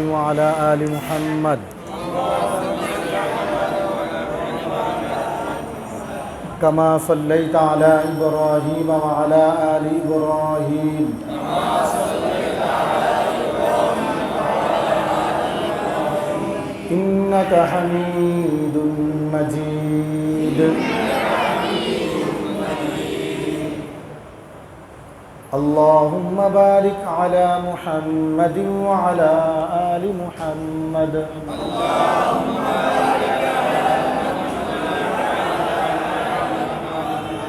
وعلى آل محمد كما صليت على إبراهيم وعلى آل إبراهيم إنك حميد مجيد اللهم بارك على محمد وعلى آل محمد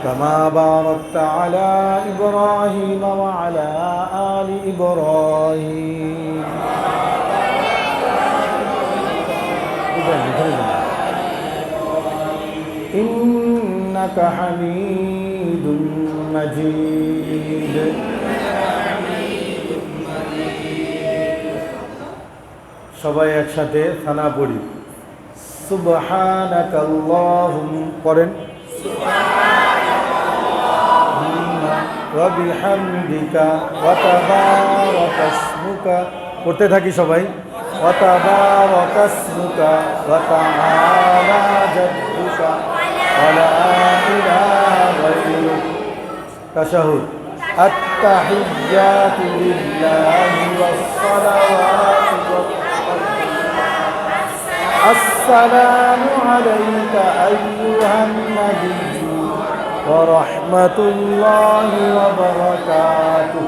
كما باركت على إبراهيم وعلى آل إبراهيم إنك حميد مجيد সবাই একসাথে সানা পড়ি সুবহানাকাল্লাহুম্মা পড়েন সুবহানাকাল্লাহুম্মা ওয়া বিহামদিকা ওয়া তাবারাকা ইসমুকা পড়তে থাকি সবাই ওয়া তাবারাকা ইসমুকা ওয়া তাআলা জাদ্দুকা ওয়া লা ইলাহা গায়রুক তাশাহুদ আত-তাহিয়্যাতু লিল্লাহি ওয়াস-সালাওয়াতু السلام عليك أيها النبي ورحمة الله وبركاته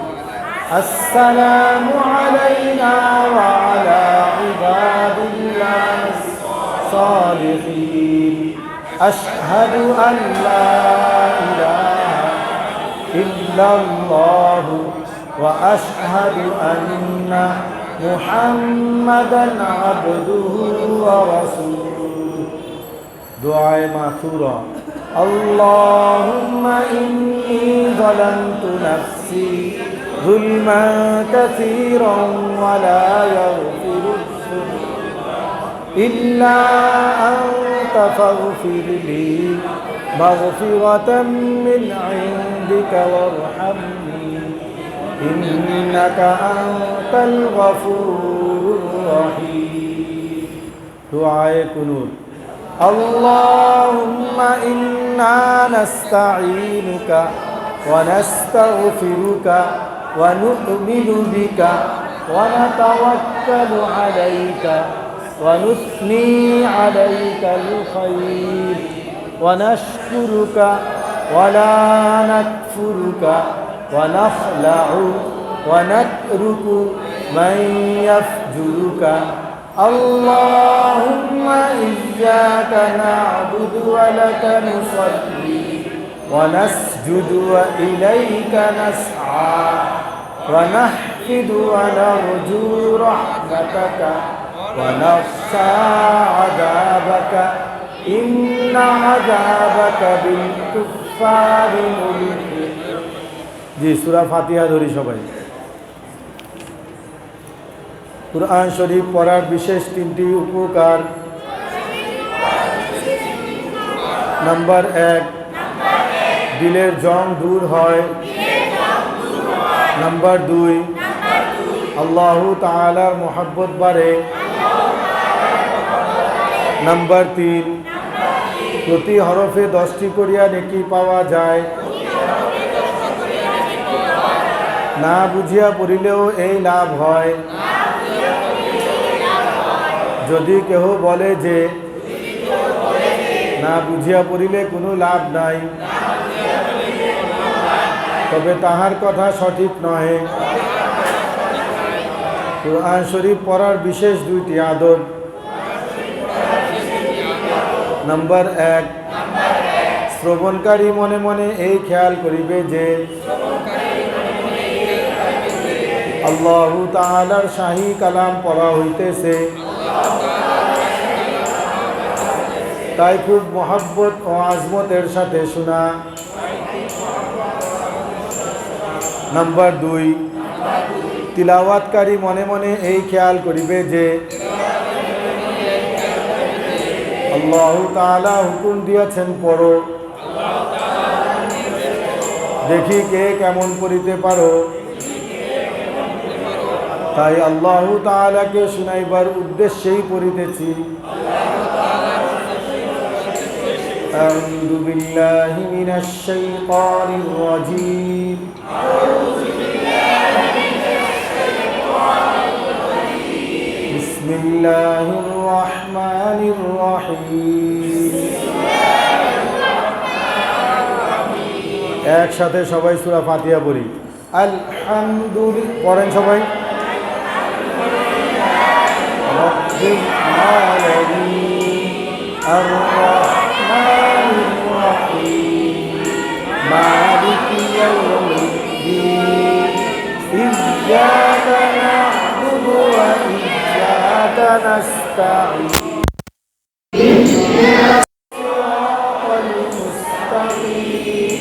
السلام علينا وعلى عباد الله الصالحين أشهد أن لا إله إلا الله وأشهد أن محمدًا عبده ورسوله دعاء معثورة اللهم إني ظلمت نفسي ظلما كثيرا ولا يغفر الذنوب إلا أنت فاغفر لي مغفرة من عندك وارحمني إنك أنت الغفور الرحيم دعاء قنوت اللهم إنا نستعينك ونستغفرك ونؤمن بك ونتوكل عليك ونثني عليك الخير ونشكرك ولا نكفرك ونخلع ونترك من يفجرك اللهم إياك نعبد ولك نصلي ونسجد وإليك نسعى ونحفد ونرجو رحمتك ونخشى عذابك إن عذابك بالكفار ملحق জি সূরা ফাতিহা ধরি সবাই কুরআন শরীফ পড়ার বিশেষ তিনটি উপকার নাম্বার 1 দিলের জং দূর হয় নাম্বার 2 আল্লাহ তাআলার মহব্বত বাড়ে নাম্বার 3 প্রতি হরফে 10টি করিয়া নেকি পাওয়া যায় না বুঝিয়া পড়িলেও এই লাভ হয় যদি কেহ বলে যে না বুঝিয়া পড়িলে কোনো লাভ নাই তবে তাহার কথা সঠিক নহে কুরআন শরীফ পড়ার বিশেষ 2টি আদব নাম্বার 1 শ্রবণকারী মনে মনে এই খেয়াল করিবে যে আল্লাহু তাআলার শাহী কালাম পড়া হইতেছে তাই খুব মহব্বত ও আজমতের সাথে শোনা নাম্বার 2 তিলাওয়াতকারী মনে মনে এই খেয়াল করিবে যে আল্লাহু তাআলা হুকুম দিয়েছেন পড়ো দেখি কে কেমন পড়িতে পারো তাই আল্লাহ তাআলাকে শুনাইবার উদ্দেশ্যেই পড়িতেছি। আউযু বিল্লাহি মিনাশ শাইতানির রাজীম। বিসমিল্লাহির রহমানির রহিম। একসাথে সবাই সূরা ফাতিহা পড়ি। আলহামদুলিল্লাহ পড়েন সবাই। রব্বিল আলামিন আর রহমানির রহিম মালিকি ইয়াউমিদ্দিন ইয়্যাকা না'বুদু ওয়া ইয়্যাকা নাস্তাঈন ইহদিনাস সিরাতাল মুস্তাকিম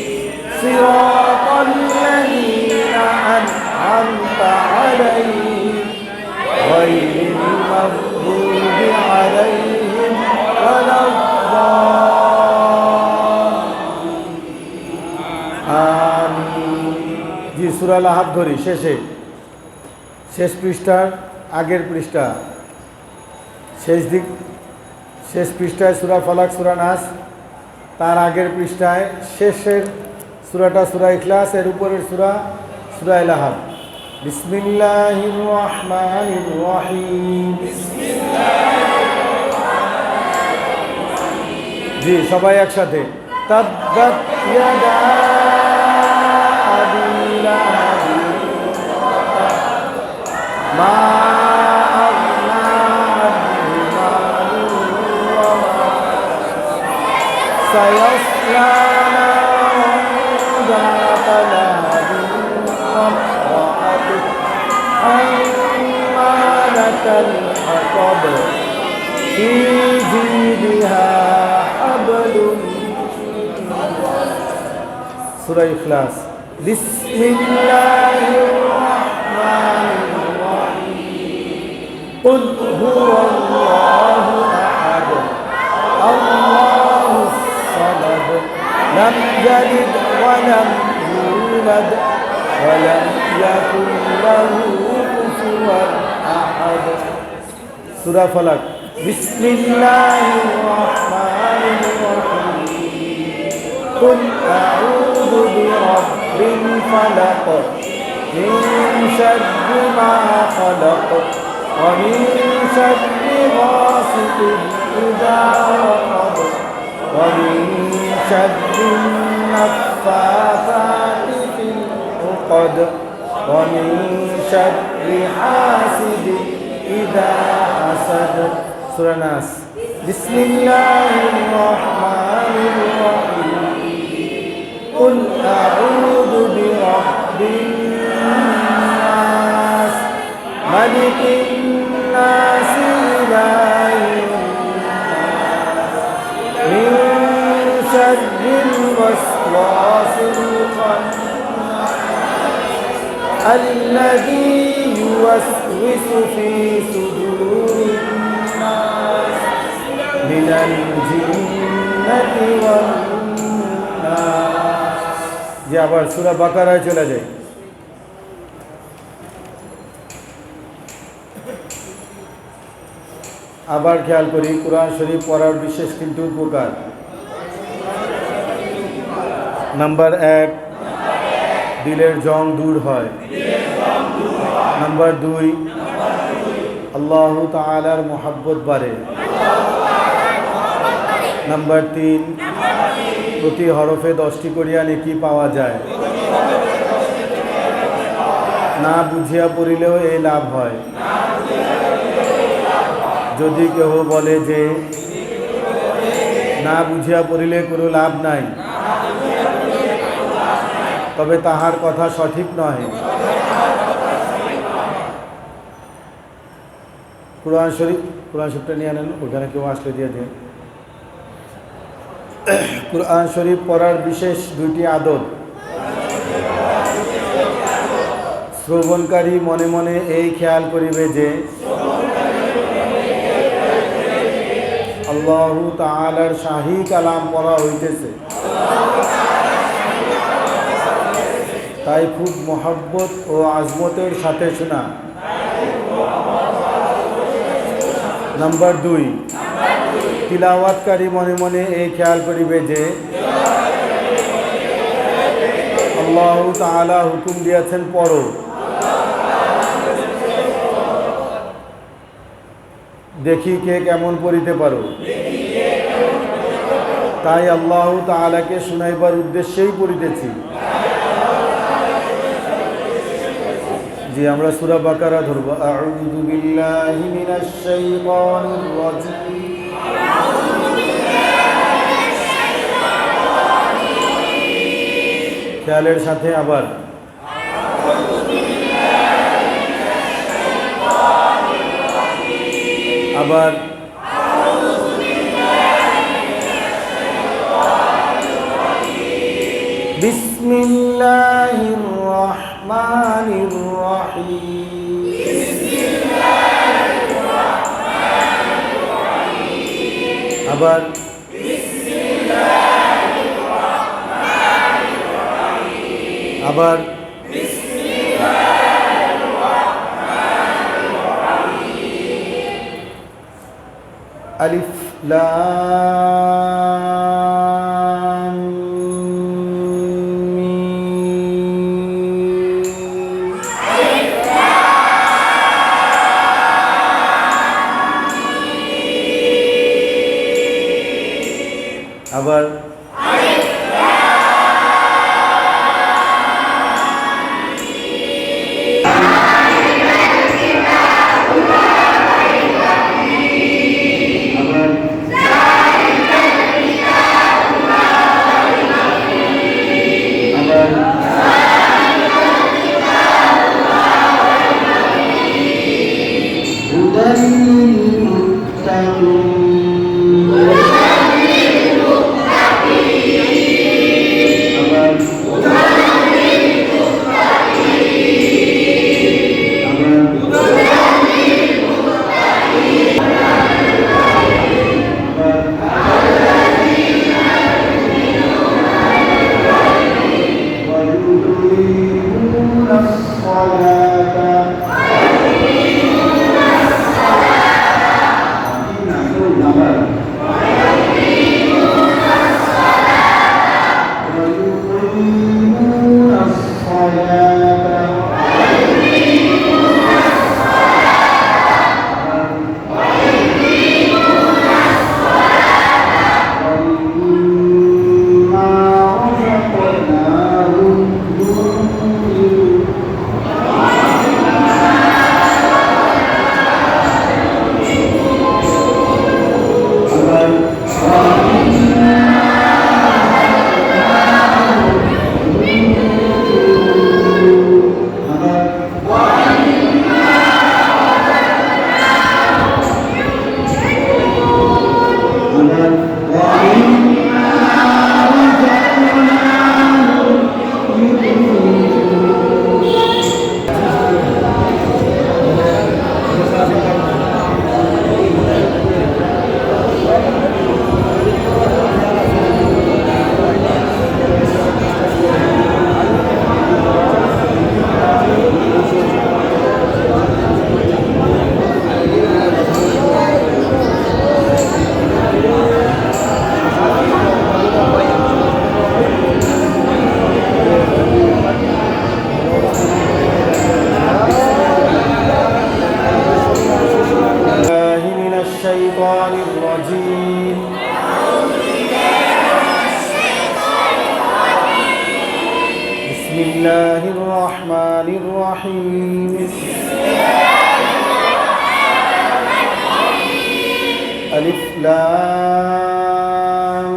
সিরাতাল লাযীনা আন'আমতা আলাইহিম গায়রিল মাগদুবি আলাইহিম ওয়ালাদ-দাল্লিন। জি সূরা লাহাব ধরি শেষ পৃষ্ঠার আগের পৃষ্ঠা, শেষ পৃষ্ঠায় সূরা ফালাক সূরা নাস, তার আগের পৃষ্ঠায় শেষের সূরাটা সূরা ইখলাস, এর উপরের সূরা লাহাব। বিসমিল্লাহির রহমানির রহিম। জি সবাই একসাথে। তাব্বাত ইয়াদা আবি লাহাবিন মা আগনা আনহু মালুহু ওয়া মা সায়াসলা নারান যাতা লাহাবিন হাম্মালাতাল হাতাব ফি জিদিহা হাবলুন। সূরা ইখলাস। বিসমিল্লাহির রহমানির রহিম। কুল হুয়াল্লাহু আহাদ আল্লাহুস সামাদ লাম ইয়ালিদ ওয়া লাম ইউলাদ ওয়া লাম ইয়াকুল লাহু কুফুওয়ান আহাদ। সূরা ফালাক। বিসমিল্লাহির রহমানির রহিম। কুল আউযু বিরাব্বিল ফালাক মিন শাররি মা খালাক ওয়া মিন শাররি গাসিকিন ইযা ওয়াকাব ওয়া মিন শাররিন নাফাসাতি ফিল উকদ ওয়া মিন শাররি হাসিদিন ইযা হাসাদ। সূরা নাস। বিসমিল্লাহির রহমানির রহিম। কুল আউযু বিরাব্বিন নাস মালিকিন নাস ইলাহিন নাস মিন শাররিল ওয়াসওয়াসিল খান্নাস আল্লাযী ইউওয়াসওয়িসু ফি সুদুরিন নাস মিনাল জিন্নাতি ওয়ান নাস। যে আবার সূরা বাকারায় চলে যায়। আবার খেয়াল করি, কোরআন শরীফ পড়ার বিশেষ কিন্তু উপকার। নাম্বার 1, দিলের জং দূর হয়। নাম্বার 2, আল্লাহ তাআলার মুহাব্বত বাড়ে। নাম্বার 3, প্রতি হরফে 10টি করিয়া নেকি পাওয়া যায়। না বুঝিয়া পড়িলেও এই লাভ হয়। যদি কেহ বলে যে না বুঝিয়া পড়িলে কোনো লাভ নাই, তবে তাহার কথা সঠিক নয়। কোরআন শরীফটা নিয়ে আনেন, ওখানে কেউ আসলে দিয়ে দিন। কোরআন শরীফ পড়ার বিশেষ 2টি আদব। শ্রবণকারী মনে মনে এই খেয়াল করিবে যে আল্লাহু তাআলার শাহী কালাম পড়া হইতেছে, তাই খুব মহব্বত ও আজমতের সাথে শোনা। নাম্বার 2, তিলাওয়াতকারী মনে মনে এই খেয়াল করিবে যে আল্লাহ তাআলা হুকুম দিয়েছেন পড়ো। দেখি কে কেমন পড়িতে পারো। তাই আল্লাহ তাআলাকে শুনাইবার উদ্দেশ্যেই পড়িতেছি। জি, আমরা সূরা বাকারা ধরব। আউযু বিল্লাহি মিনাশ শাইতানির রাজীম। খেয়ালের সাথে আবার আবার বিসমিল্লাহির রহমানির রহিম। আবার আবার আলিফ লাম মিম। আবার বিসমিল্লাহির রহমানির রহিম। আলিফ লাম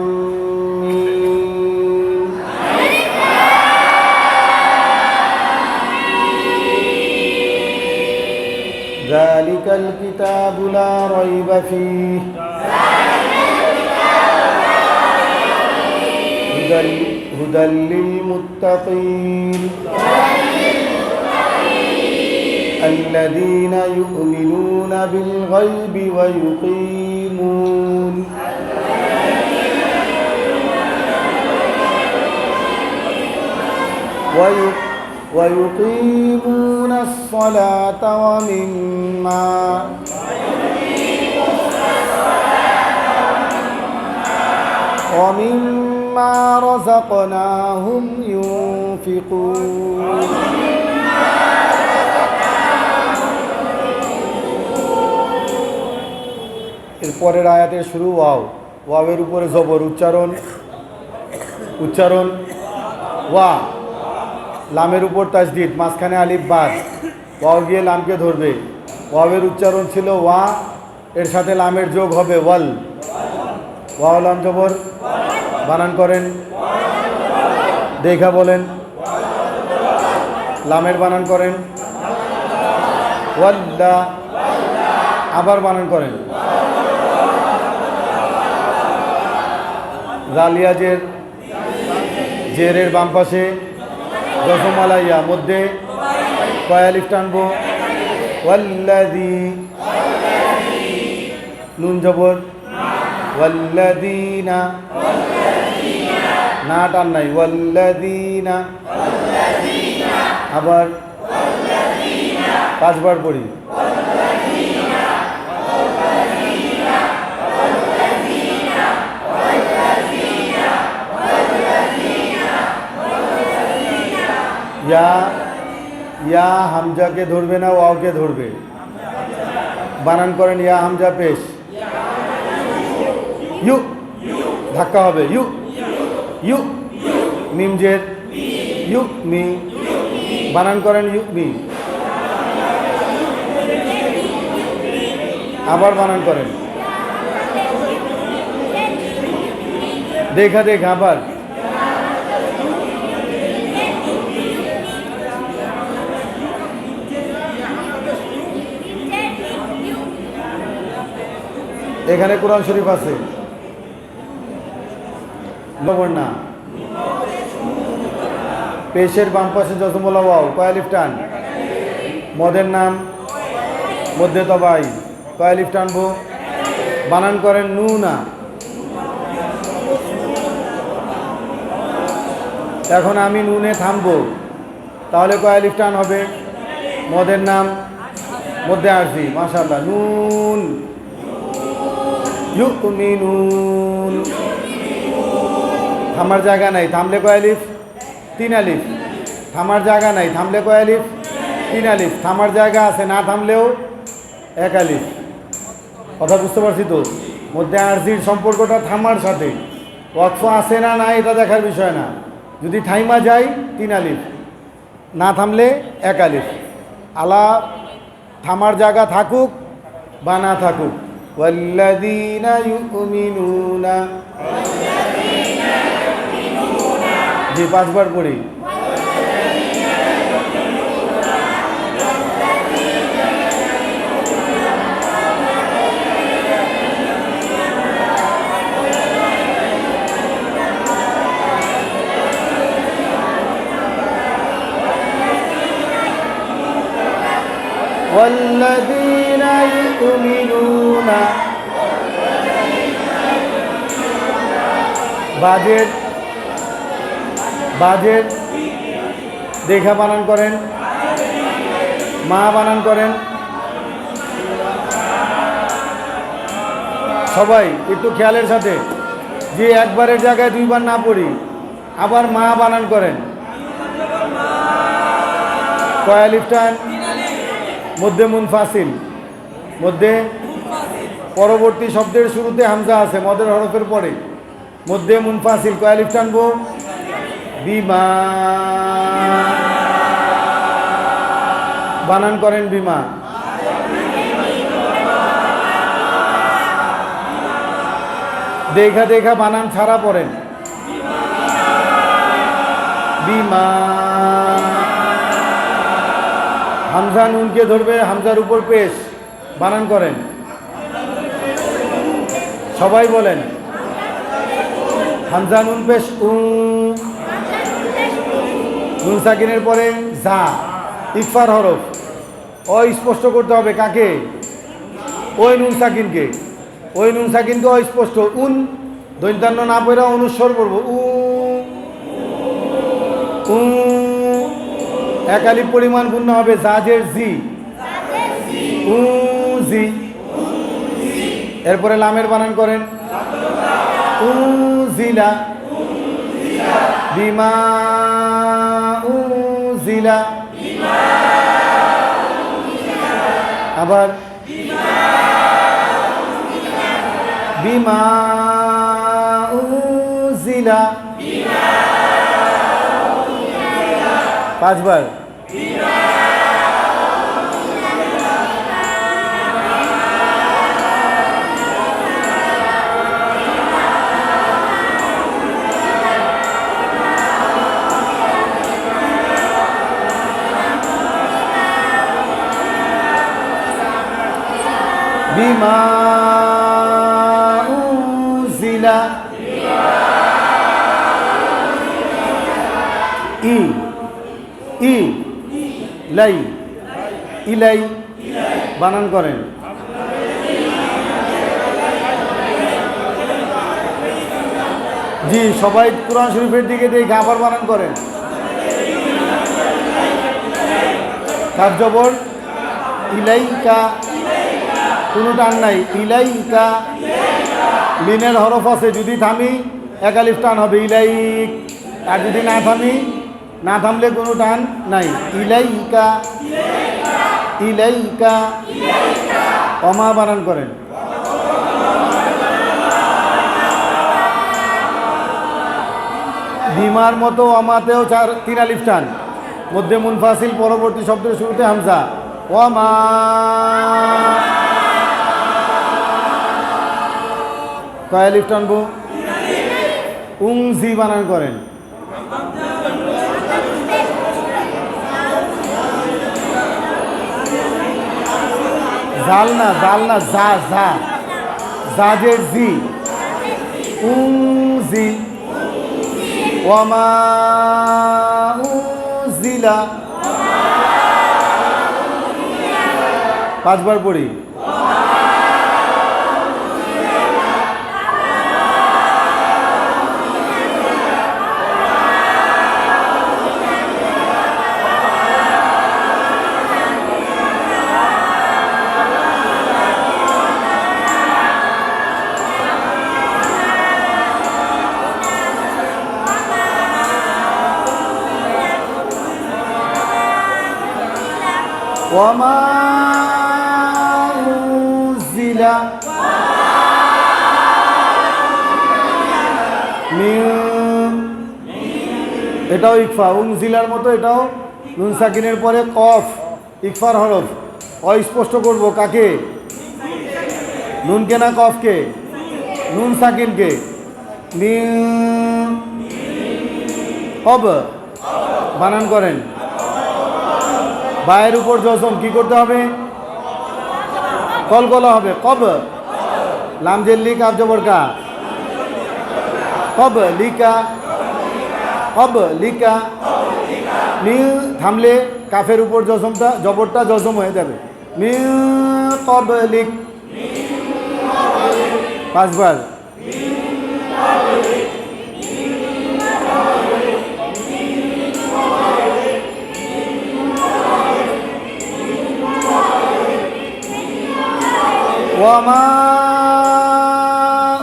মিম। যালিকাল কিতাবু লা রাইবা ফীহি হুদাল লিল মুত্তাকিন الذين يؤمنون بالغيب ويقيمون الصلاة ومما ومما رزقناهم ينفقون এরপরের আয়াতের শুরু ওয়াওয়ের উপরে জবর উচ্চারণ ওয়া, লামের উপর তাসদিদ, মাঝখানে আলিফ বাদ, ওয়াও গিয়ে লামকে ধরবে। ওয়াওয়ের উচ্চারণ ছিল ওয়া, এর সাথে লামের যোগ হবে ওয়াল। ওয়াও লাম জবর, বানান করেন, দেখা বলেন, লামের বানান করেন ওয়াল্লা, আবার বানান করেন জালিয়াজের, জেরের বাম পাশে জজমালাইয়া, মধ্যে কয় আলিফ টানবো, ওয়াল্লাযী, নুন জবর, ওয়াল্লাযীনা, না টান নাই, ওয়াল্লাযীনা, আবার 5 বার পড়ি, ইয়া হামজাকে ধরবে না, ওয়াওকে ধরবে, বানান করেন ইয়া হামজা পেশ, ইউ, ধাক্কা হবে, ইউ ইউ, মিম জের, ইউ মি, বানান করেন ইউ মি, আবার বানান করেন, দেখা আবার, এখানে কোরআন শরীফ আছে, না, পেশের বাম পাশে জজমলা ওয়াও, কয় আলিফ টান, মদের নাম, মধ্যে তবাই, কয় আলিফ টানবো, বানান করেন নুনা। এখন আমি নুনে থামবো, তাহলে কয় আলিফ টান হবে, মদের নাম, মধ্যে আসি, মাশাআল্লাহ, নুন, ইউমিনুন, থামার জায়গা নাই, থামলে কয় আলিফ, 3 আলিফ, থামার জায়গা নাই, থামলে কয় আলিফ, 3 আলিফ, থামার জায়গা আছে, না থামলেও 1 আলিফ। কথা বুঝতে পারছি তো? মধ্যে আরজির সম্পর্কটা থামার সাথে, ওয়াকফ আছে না না এটা দেখার বিষয় না, যদি থাইমা যায় 3 আলিফ, না থামলে 1 আলিফ, আলা থামার জায়গা থাকুক বা না থাকুক। ওয়াল্লাযীনা ইউমিনুনা, জি 5 বার পড়ি, والذين يؤمنون, বাজের দেখা বানান করেন, মা বানান করেন, সবাই একটু খেয়ালের সাথে, যে একবারের জায়গায় 2 বার না পড়ি, আবার মা বানান করেন, কয় আলিফ টান, মধ্যে মুনফাসিল, মধ্যে পরবর্তী শব্দের শুরুতে হামজা আছে, মদের হরফের পরে, মধ্যে মুনফাসিল, কয় আলিফ টানবো, বিমা, বানান করেন বিমা, দেখা বানান ছাড়া পড়েন, বিমা, হামজা নুনকে ধরবে, হামজার উপর পেশ, বানান করেন, সবাই বলেন, হামজা নুন পেশ, নুন সাকিনের পরে যা, ইকফার হরফ, স্পষ্ট করতে হবে কাকে, ওই নুন সাকিনকে, অস্পষ্ট, দৈন্তান্ন না পড়া অনুস্বর পড়ব, 1 আলিফ পরিমাণ পূর্ণ হবে, জাজের জি, জি, এরপরে লামের বানান করেন, উনজিলা বিমা উনজিলা আবার বিমা উনজিলা 5 বার বিমা উনজিলা ই লাই ইলাই বানান করেন জি সবাই কোরআন শরীফের দিকে দেখে আবার বানান করেন কাফ জবর ইলাইকা কোনো টান নাই ইলাইকা লিনের হরফ আছে যদি থামি এক আলিফ টান হবে ইলাইক আর যদি না থামি না থামলে কোনো টান নাই ইলাইকা ইলাইকা অমা বানান করেন বিমার মতো অমাতেও 3 আলিফ টান মধ্যে মুনফাসিল পরবর্তী শব্দের শুরুতে হামজা ওমা কয় আলিফ টানবো উংজি বানান করেন জালনা জালনা জা জা জাজের জি উংজি ওমা উজিলা 5 বার পড়ি ওমা উজিলা এটাও ইকফা উনজিলার মতো এটাও নুন সাকিনের পরে কফ ইকফার হরফ অস্পষ্ট করব কাকে নুনকে না কফকে নুন সাকিনকে কব বানান করেন বায়ের উপর জজম কি করতে হবে কলকলা হবে কব লামজেল্লি কাফ জবর কা কব লিকা কব লিকা মি থামলে কাফের উপর জজমটা জবরটা জজম হয়ে যাবে মি কব লিক 5 বার وما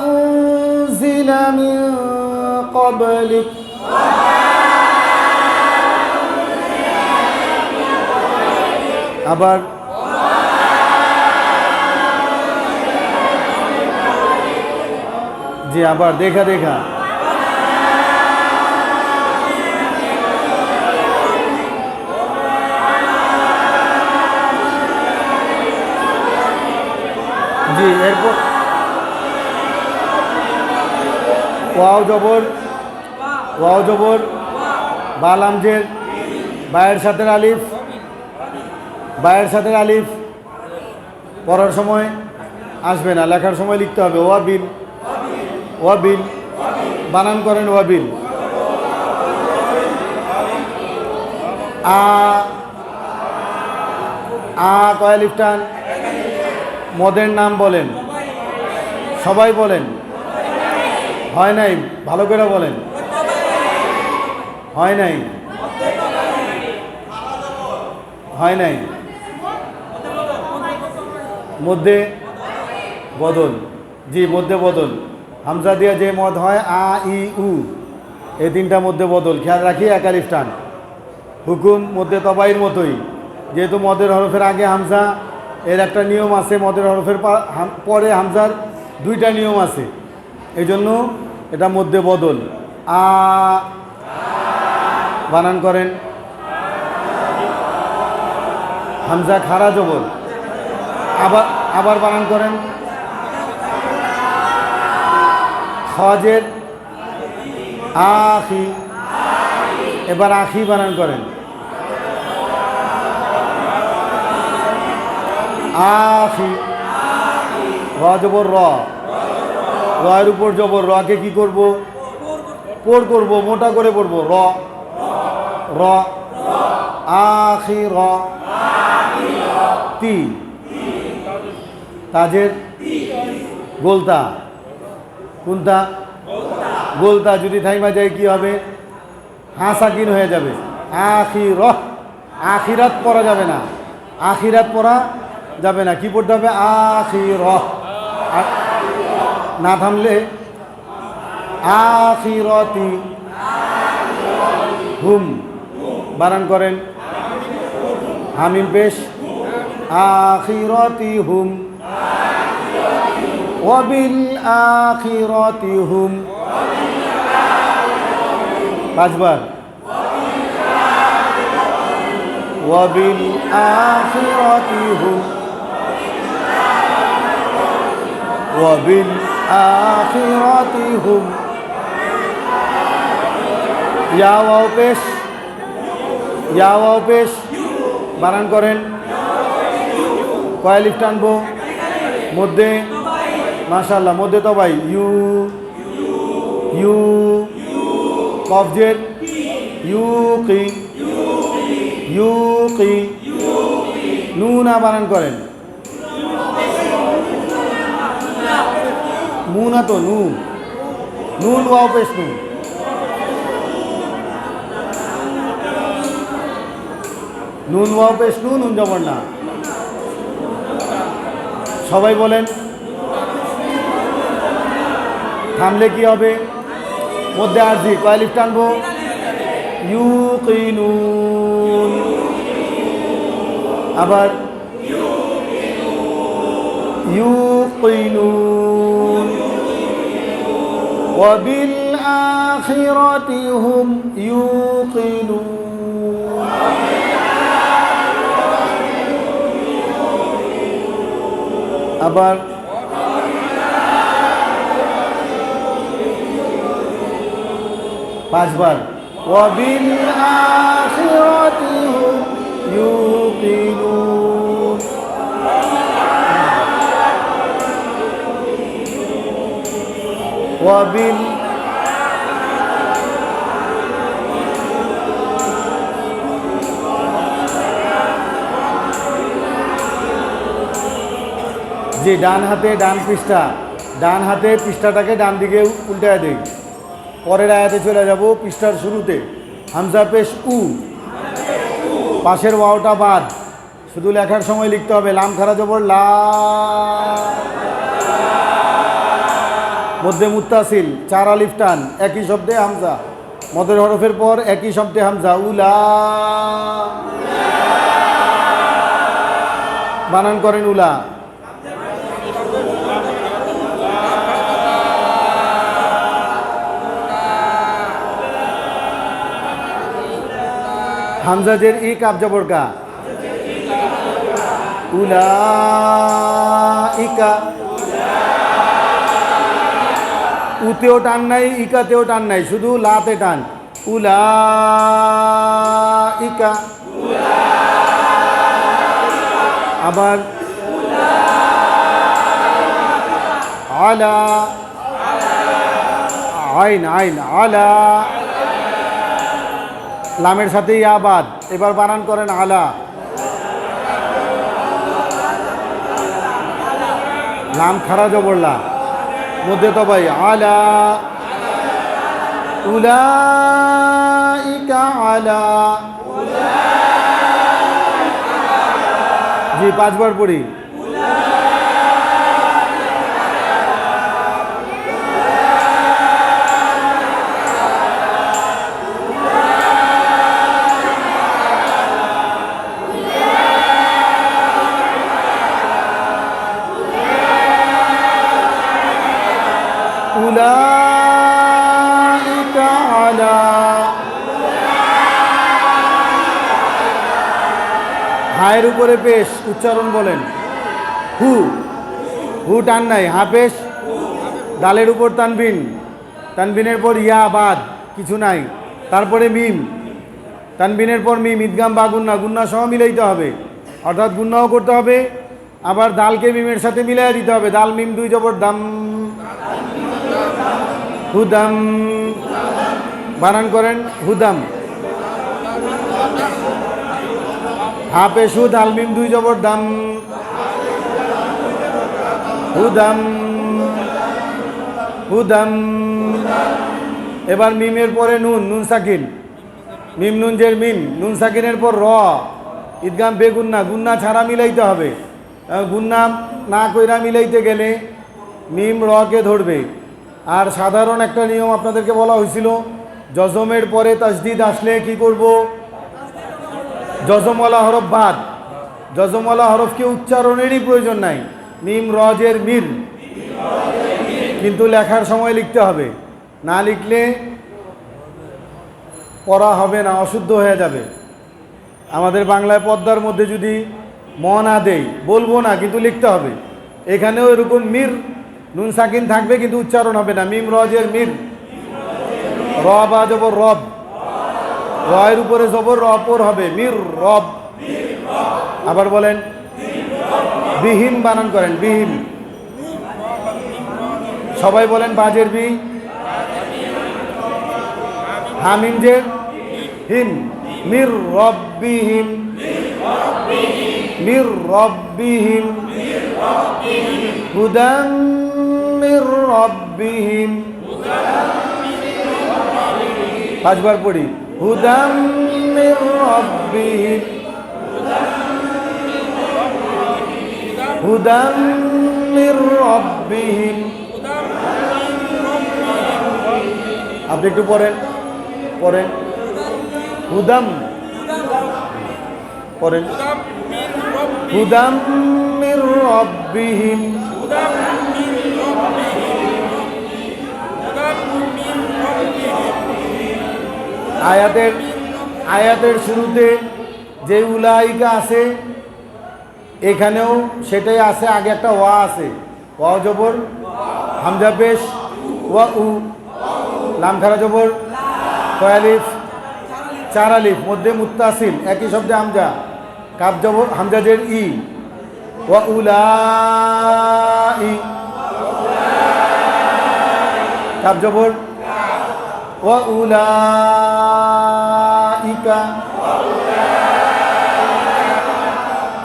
أنزل من قبلك আবার জি আবার দেখা দেখা জি এরপর ওয়াও জবর বা লামজের বায়ের সাথে আলিফ পড়ার সময় আসবে না লেখার সময় লিখতে হবে ওয়াবিল বানান করেন ওয়াবিল আ কয় আলিফ টান মদের নাম বলেন সবাই বলেন হয় নাই ভালো করে বলেন হয় নাই মধ্যে বদল জি মধ্যে বদল হামজা দিয়ে যে মদ হয় আ ই উ, এই তিনটা মধ্যে বদল খেয়াল রাখি। এক আলিফ টান। হুকুম মধ্যে তবাইয়ের মতোই, যেহেতু মদের হরফের আগে হামজা, এর একটা নিয়ম আছে। মদের হরফের পরে হামজার দুইটা নিয়ম আছে, এই জন্য এটা মধ্যে বদল। আ বানান করেন, হামজা খারা জবর। আবার আবার বানান করেন, খজের আখি। এবার আখি বানান করেন, আখি। র জবর র, রয়ের উপর জবর, রকে কি করব? পোর করব, মোটা করে পড়ব। র র আখি র তি, তাজের গোলতা। কোনটা? গোলতা। যদি থাইমা যায় কি হবে? হাসাকিন হয়ে যাবে। আখির, আখিরাত পড়া যাবে না, আখিরাত পড়া যাবে না। কি পড়তে হবে? আখির। না থামলে আখিরতি হুম বানান করেন, হামিম পেশ আখিরতি হুম, ওয়াবিল আখিরতি হুম। পাঁচবার, ওয়াবিল আখিরতি হুম, ওয়াবিল আখিরতি হুম। ইয়া ওয়াও পেশ, ইয়া ওয়াও পেশ বানান করেন। কয় লিফ টানবো? মধ্যে, মাশাআল্লাহ, মধ্যে তবাই। You you, কফজের ইউকি, ইউকি। নুনা বানান করেন, মুনা তো নুন, নুন ওয়াও পেশ নুন। নুন ওয়াও পেশ নুন, নুন জবর না। সবাই বলেন। থামলে কি হবে? মধ্যে আরজি। কয় লিফ টানবো? ইউকিনুন। আবার ইউকিনুন। ওয়াবিল আখিরাতি হুম ইউকিনুন। আবার পাঁচবার, ওয়াবিল আখিরাতি হুম ইউকিনুন। ওয়াবিল যে ডান হাতে ডান পৃষ্ঠা, ডান হাতে পৃষ্ঠাটাকে ডান দিকে উল্টায় দেই। পরের আয়াতে চলে যাব। পৃষ্ঠার শুরুতে হামজা পেশ উ, পাশের ওয়াওটা বাদ। শুধু লেখার সময় লিখতে হবে লাম খারা জবর লা, মধ্যে মুত্তাসিল, চার আলিফ টান, একই শব্দে হামজা। মদের হরফের পর একই শব্দে হামজা। উলা বানান করেন, উলা। হামজা জের ই, কাপ জবর কা। উলা ইকা, উতেও টান নাই, ইকাতেও টান নাই, শুধু লাতে টান। উলা ইকা। আবার আলা, আইন আইন আলা, লামের সাথে ইয়াবাদ। এবার বানান করেন আলা। লাম খারা জবরলা, মধ্যে তো ভাই আলা, উলাইকা আলা। জি, পাঁচবার পড়ি। উলাইকা আলা হায়ের উপরে পেশ উচ্চারণ বলেন হু হু টান নাই হা পেশ ডালের উপর তানবিন তানবিনের পর ইয়া বাদ কিছু নাই তারপরে মিম তানবিনের পর মিম ঈদগাম বা গুন্না গুন্না সহ মিলাইতে হবে অর্থাৎ গুন্নাও করতে হবে আবার দালকে মিমের সাথে মিলাই দিতে হবে দাল মিম দুই জবর দাম হুদাম বানান করেন হুদাম হা পেশু দাল মিম দুই জবর দাম হুদাম হুদাম এবার মিমের পরে নুন নুন সাকিন মিম নুন জের মিন নুন সাকিনের পর র ঈদগাম বেগুন্না গুন্না ছাড়া মিলাইতে হবে গুন্না না কইরা মিলাইতে গেলে মিম রকে ধরবে আর সাধারণ একটা নিয়ম আপনাদেরকে বলা হয়েছিল জজমের পরে তাসদিদ আসলে কি করব জজমওয়ালা হরফ বাদ জজমওয়ালা হরফকে উচ্চারণেরই প্রয়োজন নাই মিম রজের মির কিন্তু লেখার সময় লিখতে হবে না লিখলে পড়া হবে না অশুদ্ধ হয়ে যাবে আমাদের বাংলায় পদ্মার মধ্যে যদি ম না দেই বলবো না কিন্তু লিখতে হবে এখানেও এরকম মির নুন সাকিন থাকবে কিন্তু উচ্চারণ হবে না মিম রজের মির র বা জবর রব রয়ের উপরে জবর রপর হবে মির রব আবার বলেন বিহীন বানান করেন বিহীন সবাই বলেন বাজের বি হামিম জের হিম মির রব্বিহিম মির রব্বিহিম হুদাম মির রব্বিহিম পাঁচবার পড়ি হুদাম মির রব্বিহিম হুদাম মির রব্বিহিম আপনি একটু পড়েন পড়েন হুদাম পড়েন হুদাম মির রব্বিহিম আয়াতের শুরুতে যে উলাইকা আছে এখানেও সেটাই আছে আগে একটা ওয়া আছে ওয়া জবর হামজা পেশ ওয়া উ লাম খারা জবর কয় আলিফ চার আলিফ মধ্যে মুত্তাসিল একই শব্দে হামজা কাব জবর হামজা জের ই ওয়া উলাই কাব জবর ওয়া উলাইকা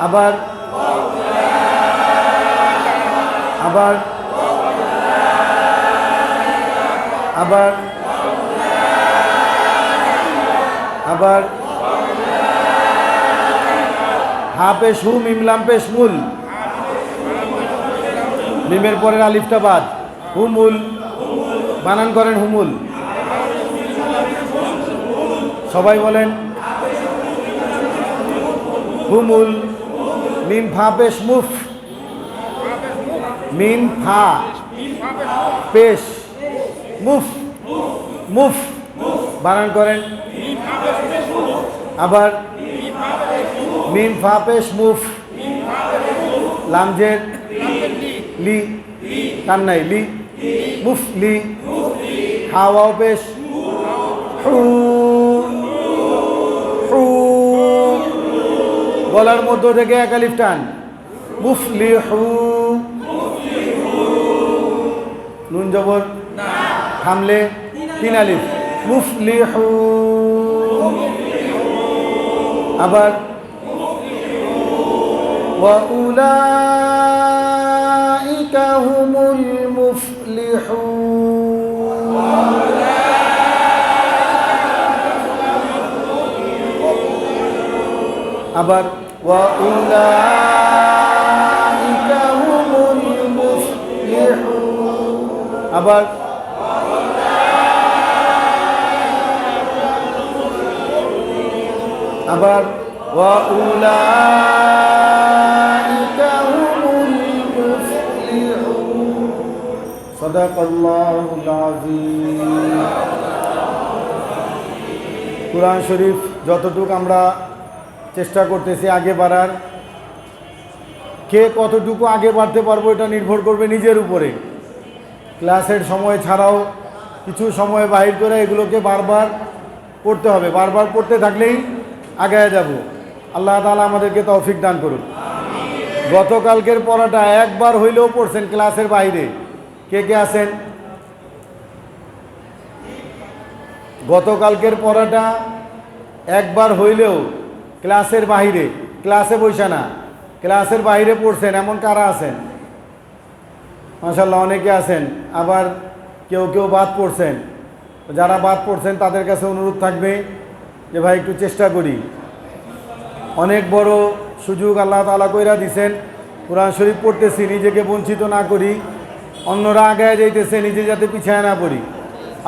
আবার আবার আবার আবার হা পেশ হু মিম লাম পেশ মুল মিমের পরের আলিফটা বাদ হুমুল বানান করেন হুমুল সবাই বলেন হুমুল মিম ফা পেশ মুফ মিম ফা পেশ মুফ মুফ বানান করেন আবার মিম ফা পেশ মুফ লামজের লি কান নাই লি মুফ লি হাওয়াও পেশ হু হু গলার মধ্য থেকে এক আলিফ টান মুফলিহু নুন জবর থামলে তিন আলিফ মুফলিহু আবার ওয়া উলাইকা হুমুল মুফলিহুন আবার ওয়া উলাইকা হুমুল মুফলিহুন আবার আবার ওয়া উলাইকা হুমুল মুফলিহুন সাদাকাল্লাহুল আযীম। কুরআন শরীফ যতটুকু আমরা চেষ্টা করতেছি আগে বাড়ার, কে কতটুকু আগে বাড়তে পারবো এটা নির্ভর করবে নিজের উপরে। ক্লাসের সময় ছাড়াও কিছু সময় বাহির করে এগুলোকে বারবার পড়তে হবে, বারবার পড়তে থাকলেই আগায় যাব। আল্লাহ তাআলা আমাদেরকে তৌফিক দান করুন। গতকালকের পড়াটা একবার হইলেও পড়ছেন ক্লাসের বাইরে? কে কে আছেন? গতকালকের পড়াটা একবার হইলেও ক্লাসের বাইরে, ক্লাসে বসে না, ক্লাসের বাইরে পড়ছেন এমন কারা আছেন? মাশাআল্লাহ, অনেকে আছেন। আবার কেউ কেউ বাদ পড়ছেন। যারা বাদ পড়ছেন তাদের কাছে অনুরোধ থাকবে যে ভাই একটু চেষ্টা করি। অনেক বড় সুযোগ আল্লাহ তাআলা কইরা দিছেন, কোরআন শরীফ পড়তেছি, নিজেকে বঞ্চিত না করি, অন্যরা আগায় যাইতেছে, নিজে যাতে পিছায় না পড়ি।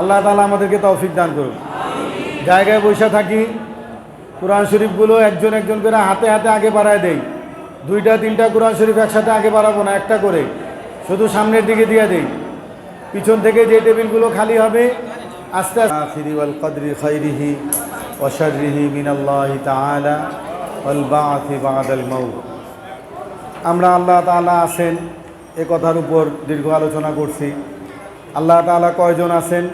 আল্লাহ তাআলা আমাদেরকে তৌফিক দান করুন। জায়গায় বসে থাকি, কোরআন শরীফগুলো একজন একজন করে হাতে হাতে আগে বাড়ায় দেই। 2টা 3টা কোরআন শরীফ একসাথে আগে বাড়াবো না, একটা করে শুধু সামনের দিকে দিয়ে দেই। পিছন থেকে যে টেবিলগুলো খালি হবে আস্তে আস্তে আখিরি ওয়াল কদরি খাইরিহি ওয়া শাররিহি মিনাল্লাহি তাআলা ওয়াল বা'থি বা'দাল মাউত। আমরা আল্লাহ তাআলা আছেন এ কথার উপর দীর্ঘ আলোচনা করছি। আল্লাহ তাআলা কয়জন আছেন?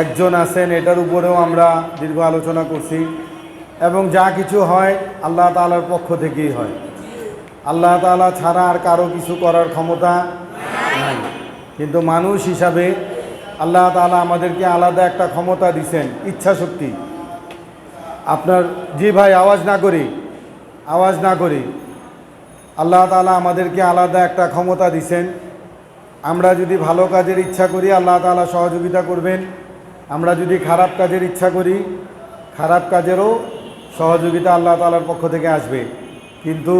একজন আছেন, এটার উপরেও আমরা দীর্ঘ আলোচনা করছি। এবং যা কিছু হয় আল্লাহ তাআলার পক্ষ থেকেই হয়। আল্লাহ তাআলা ছাড়া আর কারো কিছু করার ক্ষমতা নাই। কিন্তু মানুষ হিসাবে আল্লাহ তাআলা আমাদেরকে আলাদা একটা ক্ষমতা দিছেন, ইচ্ছা শক্তি। আপনার জি ভাই, আওয়াজ না করি, আওয়াজ না করি। আল্লাহ তাআলা আমাদেরকে আলাদা একটা ক্ষমতা দিছেন। আমরা যদি ভালো কাজের ইচ্ছা করি আল্লাহ তাআলা সহযোগিতা করবেন। আমরা যদি খারাপ কাজের ইচ্ছা করি, খারাপ কাজেরও সহযোগিতা আল্লাহ তাআলার পক্ষ থেকে আসবে। কিন্তু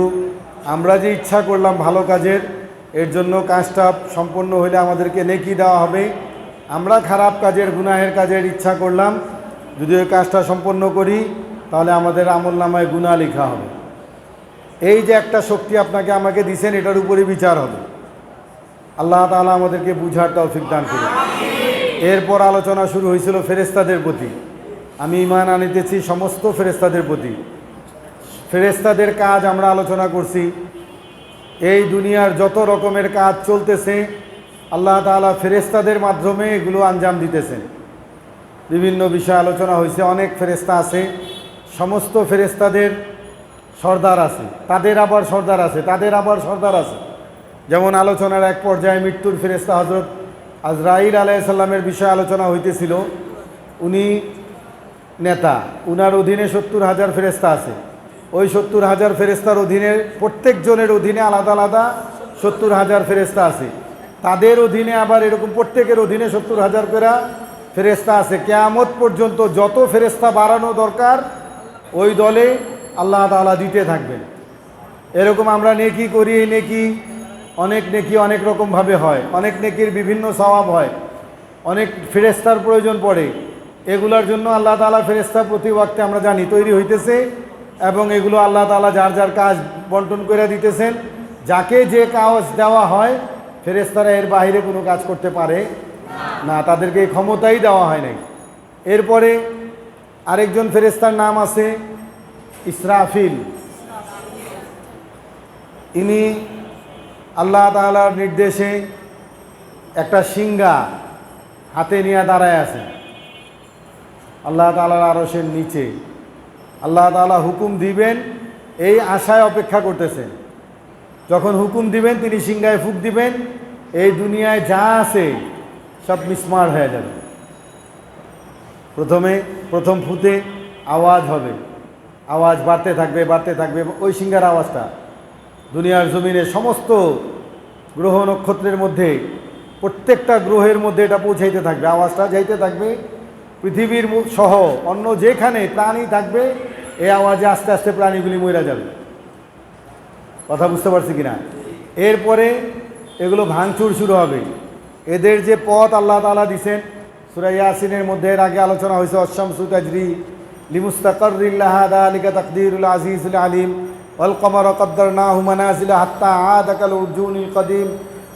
আমরা যে ইচ্ছা করলাম ভালো কাজের, এর জন্য কাজটা সম্পন্ন হলে আমাদেরকে নেকি দেওয়া হবে। আমরা খারাপ কাজের, গুনাহের কাজের ইচ্ছা করলাম, যদি ওই কাজটা সম্পন্ন করি তাহলে আমাদের আমলনামায় গুনাহ লেখা হবে। এই যে একটা শক্তি আপনাকে আমাকে দিছেন, এটার উপরে বিচার হবে। আল্লাহ তাআলা আমাদেরকে বুঝার তৌফিক দান করুন। এরপর আলোচনা শুরু হয়েছিল ফেরেশতাদের প্রতি। আমি ঈমান আনিতেছি সমস্ত ফেরেশতাদের প্রতি। ফেরেশতাদের কাজ আমরা আলোচনা করছি। এই দুনিয়ার যত রকমের কাজ চলতেছে আল্লাহ তাআলা ফেরেশতাদের মাধ্যমে এগুলো আঞ্জাম দিতেছেন। বিভিন্ন বিষয় আলোচনা হয়েছে। অনেক ফেরেশতা আছে, সমস্ত ফেরেশতাদের সর্দার আছে, তাদের আবার সর্দার আছে, তাদের আবার সর্দার আছে। যেমন আলোচনার এক পর্যায়ে মৃত্যুর ফেরেশতা হযরত আজরাইল আলাইহিস সালামের বিষয়ে আলোচনা হইতেছিল। উনি নেতা, উনার অধীনে 70,000 ফেরেশতা আছে। ওই 70,000 ফেরেশতার অধীনে প্রত্যেকজনের অধীনে আলাদা আলাদা 70,000 ফেরেশতা আছে। তাদের অধীনে আবার এরকম প্রত্যেকের অধীনে 70,000 করে ফেরেশতা আছে। কিয়ামত পর্যন্ত যত ফেরেশতা বাড়ানো দরকার ওই দলে আল্লাহ তাআলা দিতে থাকবেন। এরকম আমরা নেকি করি, এই নেকি অনেক নেকি অনেক রকমভাবে হয়, অনেক নেকির বিভিন্ন সওয়াব হয়, অনেক ফেরেশতার প্রয়োজন পড়ে। এগুলোর জন্য আল্লাহ তাআলা ফেরেশতা প্রতি ওয়াক্তে আমরা জানি তৈরি হইতেছে, এবং এগুলো আল্লাহ তাআলা যার যার কাজ বন্টন করে দিতেছেন। যাকে যে কাজ দেওয়া হয় ফেরেশতারা এর বাইরে কোনো কাজ করতে পারে না, তাদেরকে এই ক্ষমতাই দেওয়া হয় নাই। এরপরে আরেকজন ফেরেশতার নাম আছে ইসরাফিল। ইনি আল্লাহ তাআলার নির্দেশে একটা সিংহা হাতে নিয়ে দাঁড়ায় আছেন আল্লাহ তাআলার আরশের নিচে। আল্লাহ তাআলা হুকুম দিবেন এই আশায় অপেক্ষা করতেছেন। যখন হুকুম দিবেন তিনি সিংহায় ফুঁক দিবেন, এই দুনিয়ায় যা আছে সব মিসমার হয়ে যাবে। প্রথম ফুতে আওয়াজ হবে, আওয়াজ বাড়তে থাকবে বাড়তে থাকবে। ওই সিংহার আওয়াজটা দুনিয়ার জমিনে সমস্ত গ্রহ নক্ষত্রের মধ্যে, প্রত্যেকটা গ্রহের মধ্যে এটা পৌঁছাইতে থাকবে, আওয়াজটা যাইতে থাকবে। পৃথিবীর সহ অন্য যেখানে প্রাণী থাকবে এই আওয়াজে আস্তে আস্তে প্রাণীগুলি মরে যাবে। কথা বুঝতে পারছি কিনা? এরপরে এগুলো ভাঙচুর শুরু হবে। এদের যে পথ আল্লাহ তাআলা দিছেন, সূরা ইয়াসিনের মধ্যে এর আগে আলোচনা হয়েছে, আশ-শামসু তাজরি লিমুস্তাকাররিন লাহা যালিকা তাকদীরুল আজিজুল আলিম ওয়াল কমারা কদ্দারনাহু মানাজিলা হাত্তা আদা কাল উরজুনিল কদিম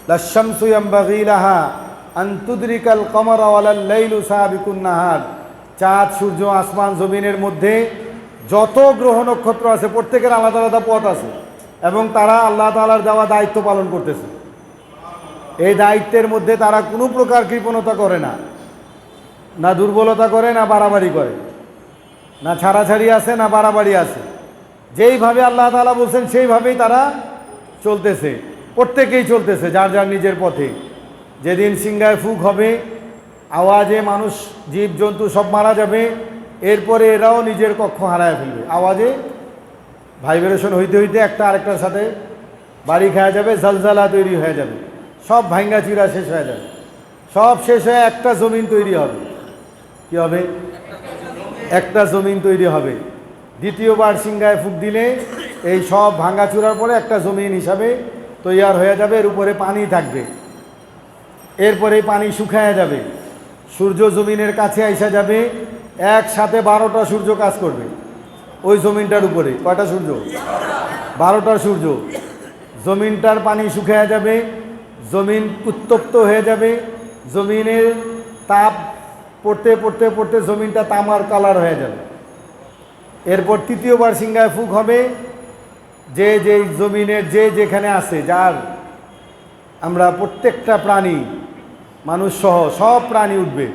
লাশ-শামসু ইয়ামবাগী লাহা আন তুদরিকাল কমারা ওয়ালাল লাইলু সাবিকুন নাহার। চাঁদ, সূর্য, আসমান, জমিনের মধ্যে যত গ্রহ নক্ষত্র আছে প্রত্যেকের আলাদা আলাদা পথ আছে এবং তারা আল্লাহ তাআলার দেওয়া দায়িত্ব পালন করতেছে। এই দায়িত্বের মধ্যে তারা কোনো প্রকার কৃপণতা করে না, না দুর্বলতা করে, না বাড়াবাড়ি করে, না ছাড়াছাড়ি আছে, না বাড়াবাড়ি আছে। যেইভাবে আল্লাহ তাআলা বলছেন সেইভাবেই তারা চলতেছে, প্রত্যেকেই চলতেছে যার যার নিজের পথে। যেদিন সিংহায় ফুঁক হবে, আওয়াজে মানুষ, জীব জন্তু সব মারা যাবে, এরপরে এরাও নিজের কক্ষ হারায় ফেলবে। আওয়াজে ভাইব্রেশন হইতে হইতে একটা আরেকটার সাথে বাড়ি খাওয়া যাবে, জালজালা তৈরি হয়ে যাবে, সব ভাঙ্গা চিরা শেষ হয়ে যাবে, সব শেষ হয়ে একটা জমিন তৈরি হবে। কি হবে? একটা জমিন তৈরি হবে। দ্বিতীয়বার সিংহায় ফুঁক দিলে এই সব ভাঙ্গা চূড়ার পরে একটা জমিন হিসাবে তৈয়ার হয়ে যাবে, এর উপরে পানি থাকবে। এরপরে পানি শুকায়া যাবে, সূর্য জমিনের কাছে আইসা যাবে, একসাথে 12টা সূর্য কাজ করবে ওই জমিনটার উপরে। কয়টা সূর্য? 12টা সূর্য। জমিনটার পানি শুকায়া যাবে, জমিন উত্তপ্ত হয়ে যাবে, জমিনের তাপ পড়তে পড়তে পড়তে জমিনটা তামার কালার হয়ে যাবে। এরপর তৃতীয়বার সিংহায় ফুঁক হবে, যে যে জমিনের যে যেখানে আছে, যার আমরা প্রত্যেকটা প্রাণী, মানুষ সহ সব প্রাণী উঠবে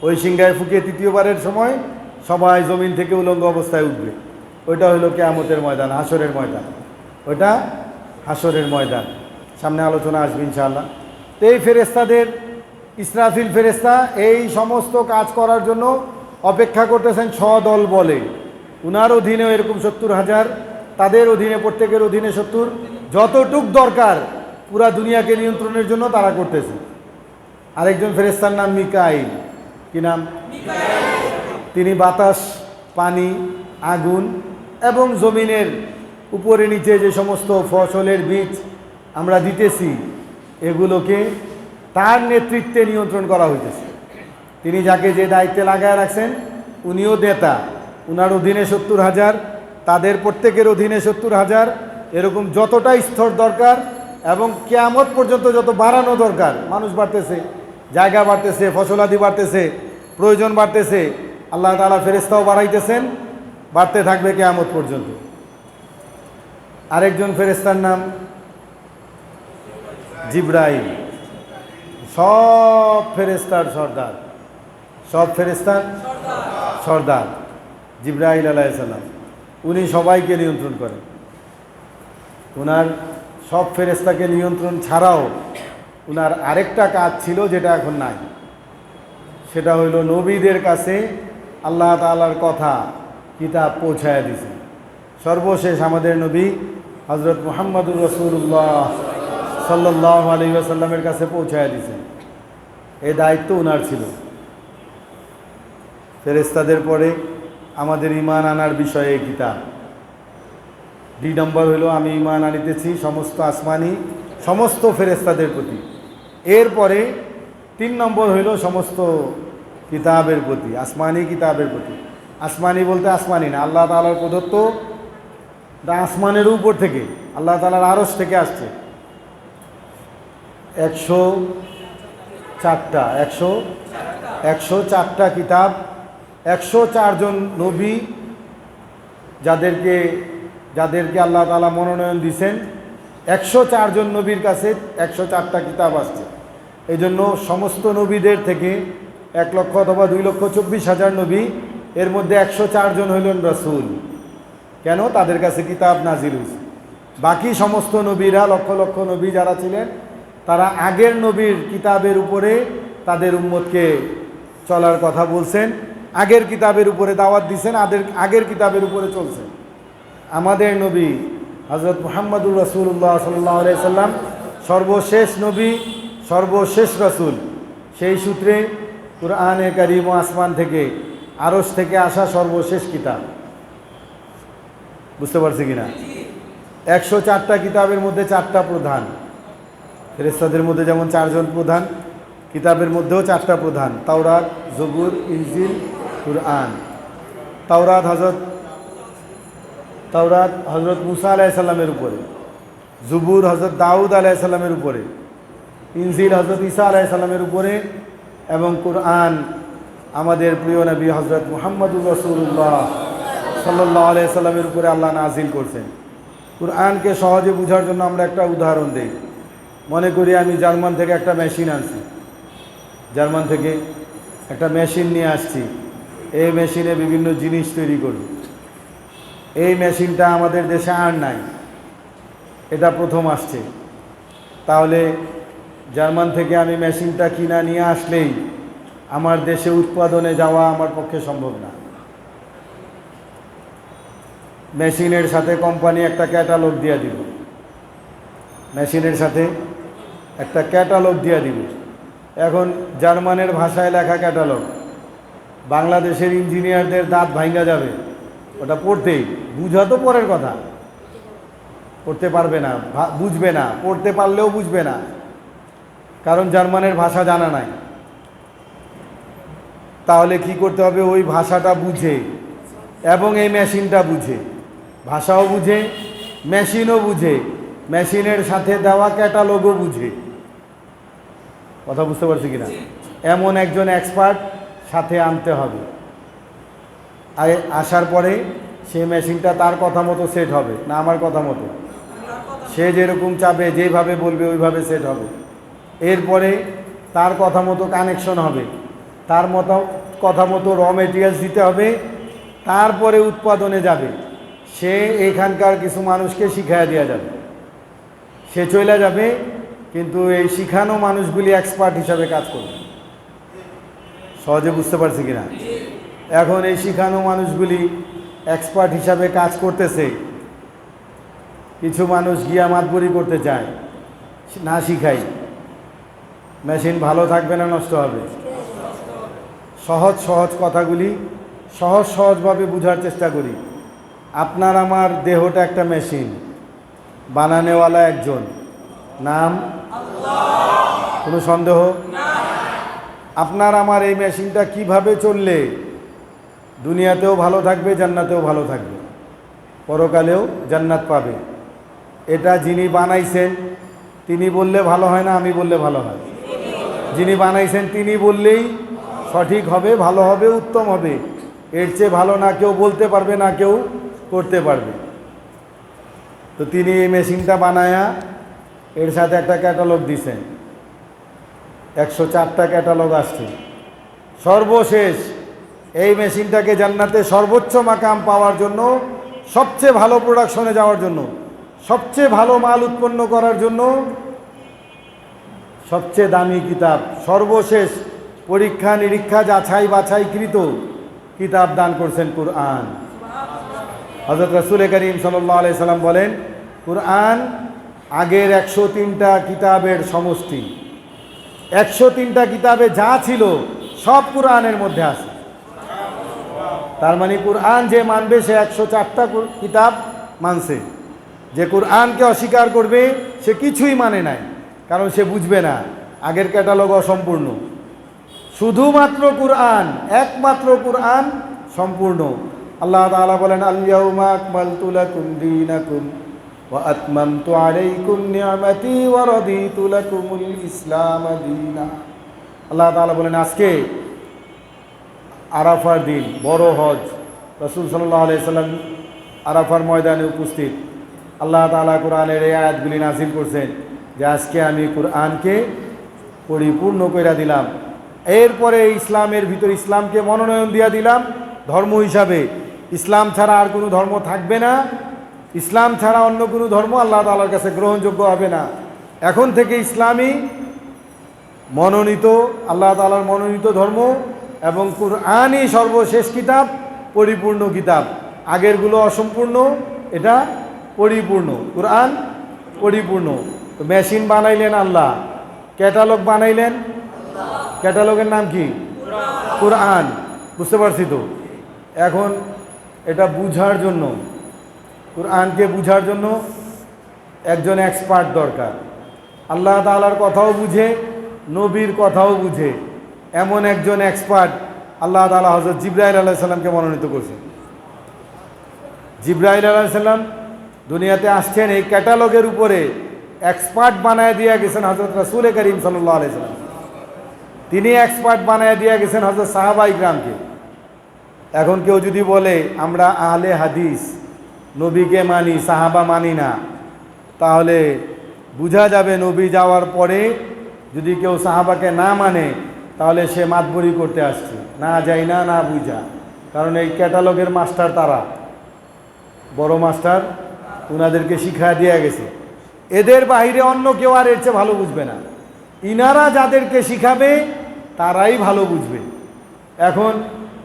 ওই সিংহায় ফুঁকে। তৃতীয়বারের সময় সবাই জমিন থেকে উলঙ্গ অবস্থায় উঠবে। ওইটা হলো কিয়ামতের ময়দান, হাসরের ময়দান। ওইটা হাসরের ময়দান, সামনে আলোচনা আসবে ইনশাআল্লাহ। তো এই ফেরেস্তাদের, ইসরাফিল ফেরেস্তা এই সমস্ত কাজ করার জন্য অপেক্ষা করতেছেন 6 দল বলে। উনার অধীনেও এরকম 70,000, তাদের অধীনে, প্রত্যেকের অধীনে 70। যতটুক দরকার পুরা দুনিয়াকে নিয়ন্ত্রণের জন্য তারা করতেছে। আরেকজন ফেরেস্তার নাম মিকাইল। কি নাম? তিনি বাতাস, পানি, আগুন এবং জমিনের উপরে নিচে যে সমস্ত ফসলের বীজ আমরা দিতেছি এগুলোকে তার নেতৃত্বে নিয়ন্ত্রণ করা হইতেছে। তিনি যাকে যে দায়িত্বে লাগায় রাখছেন উনিও নেতা। উনার অধীনে 70,000, তাদের প্রত্যেকের অধীনে 70,000। এরকম যতটা স্তর দরকার এবং কিয়ামত পর্যন্ত যত বাড়ানো দরকার, মানুষ বাড়তেছে, জায়গা বাড়তেছে, ফসলাদি বাড়তেছে, প্রয়োজন বাড়তেছে, আল্লাহ তাআলা ফেরেশতাও বাড়াইতেছেন, বাড়তে থাকবে কিয়ামত পর্যন্ত। আরেকজন ফেরেশতার নাম জিবরাইল। সব ফেরেশতার সর্দার, সব ফেরেশতার সর্দার জিবরাইল আলাইহিস সালাম। উনি সবাইকে নিয়ন্ত্রণ করেন। ওনার সব ফেরেশতাকে নিয়ন্ত্রণ ছাড়াও ওনার আরেকটা কাজ ছিল যেটা এখন নাই। সেটা হইল নবীদের কাছে আল্লাহ তাআলার কথা, কিতাব পৌঁছায়া দিয়েছেন। সর্বশেষ আমাদের নবী হযরত মুহাম্মদুর রাসূলুল্লাহ সাল্লাল্লাহু আলাইহি ওয়াসাল্লামের কাছে পৌঁছায়া দিয়েছেন। এই দায়িত্ব ওনার ছিল। ফেরেশতাদের পরে আমাদের ঈমান আনার বিষয়ে এই কিতাব। 2 নম্বর হলো আমি ঈমান আনিতেছি সমস্ত আসমানি সমস্ত ফেরেশতাদের প্রতি। এরপরে 3 নম্বর হইল সমস্ত কিতাবের প্রতি, আসমানি কিতাবের প্রতি। আসমানি বলতে আসমানি না, আল্লাহ তাআলার প্রদত্ত, আসমানের উপর থেকে, আল্লাহ তাআলার আরশ থেকে আসছে। 104টা কিতাব, 104 জন নবী যাদেরকে আল্লাহ তাআলা মনোনয়ন দিয়েছেন। 104 জন নবীর কাছে 104টা কিতাব আসছে। এই জন্য সমস্ত নবীদের থেকে 1 লক্ষ অথবা 2,24,000 নবী, এর মধ্যে 104 জন হইলেন রাসূল। কেন? তাদের কাছে কিতাব নাজিল হয়েছে। বাকি সমস্ত নবীরা, লক্ষ লক্ষ নবী যারা ছিলেন, তারা আগের নবীর কিতাবের উপরে তাদের উম্মতকে চলার কথা বলছেন, আগের কিতাবের উপরে দাওয়াত দিয়েছেন, আগের কিতাবের উপরে চলছেন। আমাদের নবী হযরত মুহাম্মদুর রাসূলুল্লাহ সাল্লাল্লাহু আলাইহি সাল্লাম সর্বশেষ নবী, সর্বশেষ রাসূল। সেই সূত্রে কুরআনে কারীম ও আসমান থেকে, আরশ থেকে আসা সর্বশেষ কিতাব। বুঝতে পারছি কিনা? 104টা কিতাবের মধ্যে 4টা প্রধান। ফেরেশতাদের মধ্যে যেমন 4 জন প্রধান, কিতাবের মধ্যেও 4টা প্রধান: তাওরাত, জবুর, ইনজিল, কুরআন। তাওরাত হযরত মুসা আলাইহিস সালামের উপরে, জবুর হযরত দাউদ আলাইহিস সালামের উপরে, ইনজিল হজরত ঈসা আলাইহিস সালামের উপরে এবং কুরআন আমাদের প্রিয় নবী হজরত মুহাম্মদুর রাসূলুল্লাহ সাল্লাল্লাহু আলাইহি সাল্লামের উপরে আল্লাহ নাজিল করছেন। কুরআনকে সহজে বোঝার জন্য আমরা একটা উদাহরণ দিই। মনে করি আমি জার্মান থেকে একটা মেশিন আনছি, জার্মান থেকে একটা মেশিন নিয়ে আসছি, এই মেশিনে বিভিন্ন জিনিস তৈরি করব। এই মেশিনটা আমাদের দেশে আর নাই, এটা প্রথম আসছে। তাহলে জার্মান থেকে আমি মেশিনটা কিনা নিয়ে আসলেই আমার দেশে উৎপাদনে যাওয়া আমার পক্ষে সম্ভব না। মেশিনের সাথে কোম্পানি একটা ক্যাটালগ দিয়ে দিব, মেশিনের সাথে একটা ক্যাটালগ দিয়ে দিব। এখন জার্মানের ভাষায় লেখা ক্যাটালগ, বাংলাদেশের ইঞ্জিনিয়ারদের দাঁত ভাঙা যাবে ওটা পড়তেই। বুঝা তো পরের কথা, পড়তে পারবে না, বুঝবে না, পড়তে পারলেও বুঝবে না, কারণ জার্মানের ভাষা জানা নাই। তাহলে কি করতে হবে? ওই ভাষাটা বুঝে এবং এই মেশিনটা বুঝে, ভাষাও বুঝে, মেশিনও বুঝে, মেশিনের সাথে দেওয়া ক্যাটালগও বুঝে। কথা বুঝতে পারছি কিনা? এমন একজন এক্সপার্ট সাথে আনতে হবে। আর আসার পরে সেই মেশিনটা তার কথা মতো সেট হবে না আমার কথা মতো, সে যেরকম চাবে যেভাবে বলবে ওইভাবে সেট হবে। এরপরে তার কথা মতো কানেকশন হবে, তার মতো কথা মতো র মেটেরিয়ালস দিতে হবে, তারপরে উৎপাদনে যাবে। সে এখানকার কিছু মানুষকে শিখাইয়া দেওয়া যাবে, সে চলে যাবে, কিন্তু এই শিখানো মানুষগুলি এক্সপার্ট হিসাবে কাজ করবে। সহজে বুঝতে পারছি কিনা? এখন এই শিখানো মানুষগুলি এক্সপার্ট হিসাবে কাজ করতেছে, কিছু মানুষ গিয়া মাতবরি করতে চায়, না শিখাই মেশিন ভালো থাকবে না নষ্ট হবে। সহজ সহজ কথাগুলি সহজভাবে বোঝার চেষ্টা করি। আপনার আমার দেহটা একটা মেশিন, বানানেওয়ালা একজন, নাম আল্লাহ। কোনো সন্দেহ? আপনার আমার এই মেশিনটা কিভাবে চললে দুনিয়াতেও ভালো থাকবে, জান্নাতেও ভালো থাকবে, পরকালেও জান্নাত পাবে, এটা যিনি বানাইছেন তিনি বললে ভালো হয় না আমি বললে ভালো হয়? যিনি বানাইছেন তিনি বললেই সঠিক হবে, ভালো হবে, উত্তম হবে। এর চেয়ে ভালো না কেউ বলতে পারবে, না কেউ করতে পারবে। তো তিনি এই মেশিনটা বানায়া এর সাথে একটা ক্যাটালগ দিছেন, 104টা ক্যাটালগ আসছে। সর্বশেষ এই মেশিনটাকে জান্নাতে সর্বোচ্চ মাকাম পাওয়ার জন্য, সবচেয়ে ভালো প্রোডাকশনে যাওয়ার জন্য, সবচেয়ে ভালো মাল উৎপন্ন করার জন্য সবচেয়ে দামি কিতাব, সর্বশেষ পরীক্ষা নিরীক্ষা যাচাই বাছাইকৃত কিতাব দান করছেন কুরআন। হযরত রাসূল করিম সাল্লাল্লাহু আলাইহি সাল্লাম বলেন, কুরআন আগের 103টা কিতাবের সমষ্টি। 103টা কিতাবে যা ছিল সব কুরআনের মধ্যে আছে। তার মানে কুরআন যে মানবে সে 104টা কিতাব মানছে। যে কুরআনকে অস্বীকার করবে সে কিছুই মানে নাই, কারণ সে বুঝবে না, আগের ক্যাটালগ অসম্পূর্ণ। শুধুমাত্র কুরআন, একমাত্র কুরআন সম্পূর্ণ। আল্লাহ তাআলা বলেন, আল-ইয়াউমা আকমালতু লাকুম দীনাকুম ওয়া আতমামতু আলাইকুম নি'মাতি ওয়া রাদিতু লাকুমুল ইসলাম দীনা। আল্লাহ তাআলা বলেন, আজকে আরাফার দিন, বড় হজ, রাসূল সাল্লাল্লাহু আলাইহি সাল্লাম আরাফার ময়দানে উপস্থিত। আল্লাহ তাআলা কোরআনের এই আয়াতগুলি নাযিল করছেন যে আজকে আমি কোরআনকে পরিপূর্ণ করে দিলাম। এরপরে ইসলামের ভিতর ইসলামকে মনোনয়ন দিয়ে দিলাম ধর্ম হিসাবে। ইসলাম ছাড়া আর কোনো ধর্ম থাকবে না, ইসলাম ছাড়া অন্য কোনো ধর্ম আল্লাহ তাআলার কাছে গ্রহণযোগ্য হবে না। এখন থেকে ইসলামই মনোনীত, আল্লাহ তাআলার মনোনীত ধর্ম, এবং কুরআনই সর্বশেষ কিতাব, পরিপূর্ণ কিতাব। আগেরগুলো অসম্পূর্ণ, এটা পরিপূর্ণ, কুরআন পরিপূর্ণ। তো মেশিন বানাইলেন আল্লাহ, ক্যাটালগ বানাইলেন, ক্যাটালগের নাম কি? কুরআন। বুঝতে পারছি তো? এখন এটা বুঝার জন্য, কুরআনকে বুঝার জন্য একজন এক্সপার্ট দরকার। আল্লাহ তাআলার কথাও বুঝে, নবীর কথাও বুঝে, এমন একজন এক্সপার্ট আল্লাহ তাআলা হযরত জিবরাইল আলাইহিস সালামকে মনোনীত করেছেন। জিবরাইল আলাইহিস সালাম দুনিয়াতে আসছেন এই ক্যাটালগের উপরে এক্সপার্ট বানায় দিয়ে গেছেন হযরত রাসূল করিম সাল্লাল্লাহু আলাইহি ওয়াসাল্লাম। তিনি এক্সপার্ট বানায় দিয়ে গেছেন হযরত সাহাবায়ে কিরামকে। এখন কেউ যদি বলে আমরা আহলে হাদিস, নবীকে মানি, সাহাবা মানি না, তাহলে বোঝা যাবে নবী যাওয়ার পরে যদি কেউ সাহাবাকে না মানে তাহলে সে মাতবরি করতে আসছে, না যাই না, না বুঝা। কারণ এই ক্যাটালগের মাস্টার তারা, বড় মাস্টার, ওনাদেরকে শিক্ষা দিয়ে গেছে। এদের বাইরে অন্য কেউ আর এর চেয়ে ভালো বুঝবে না। ইনারা যাদেরকে শিখাবে তারাই ভালো বুঝবে। এখন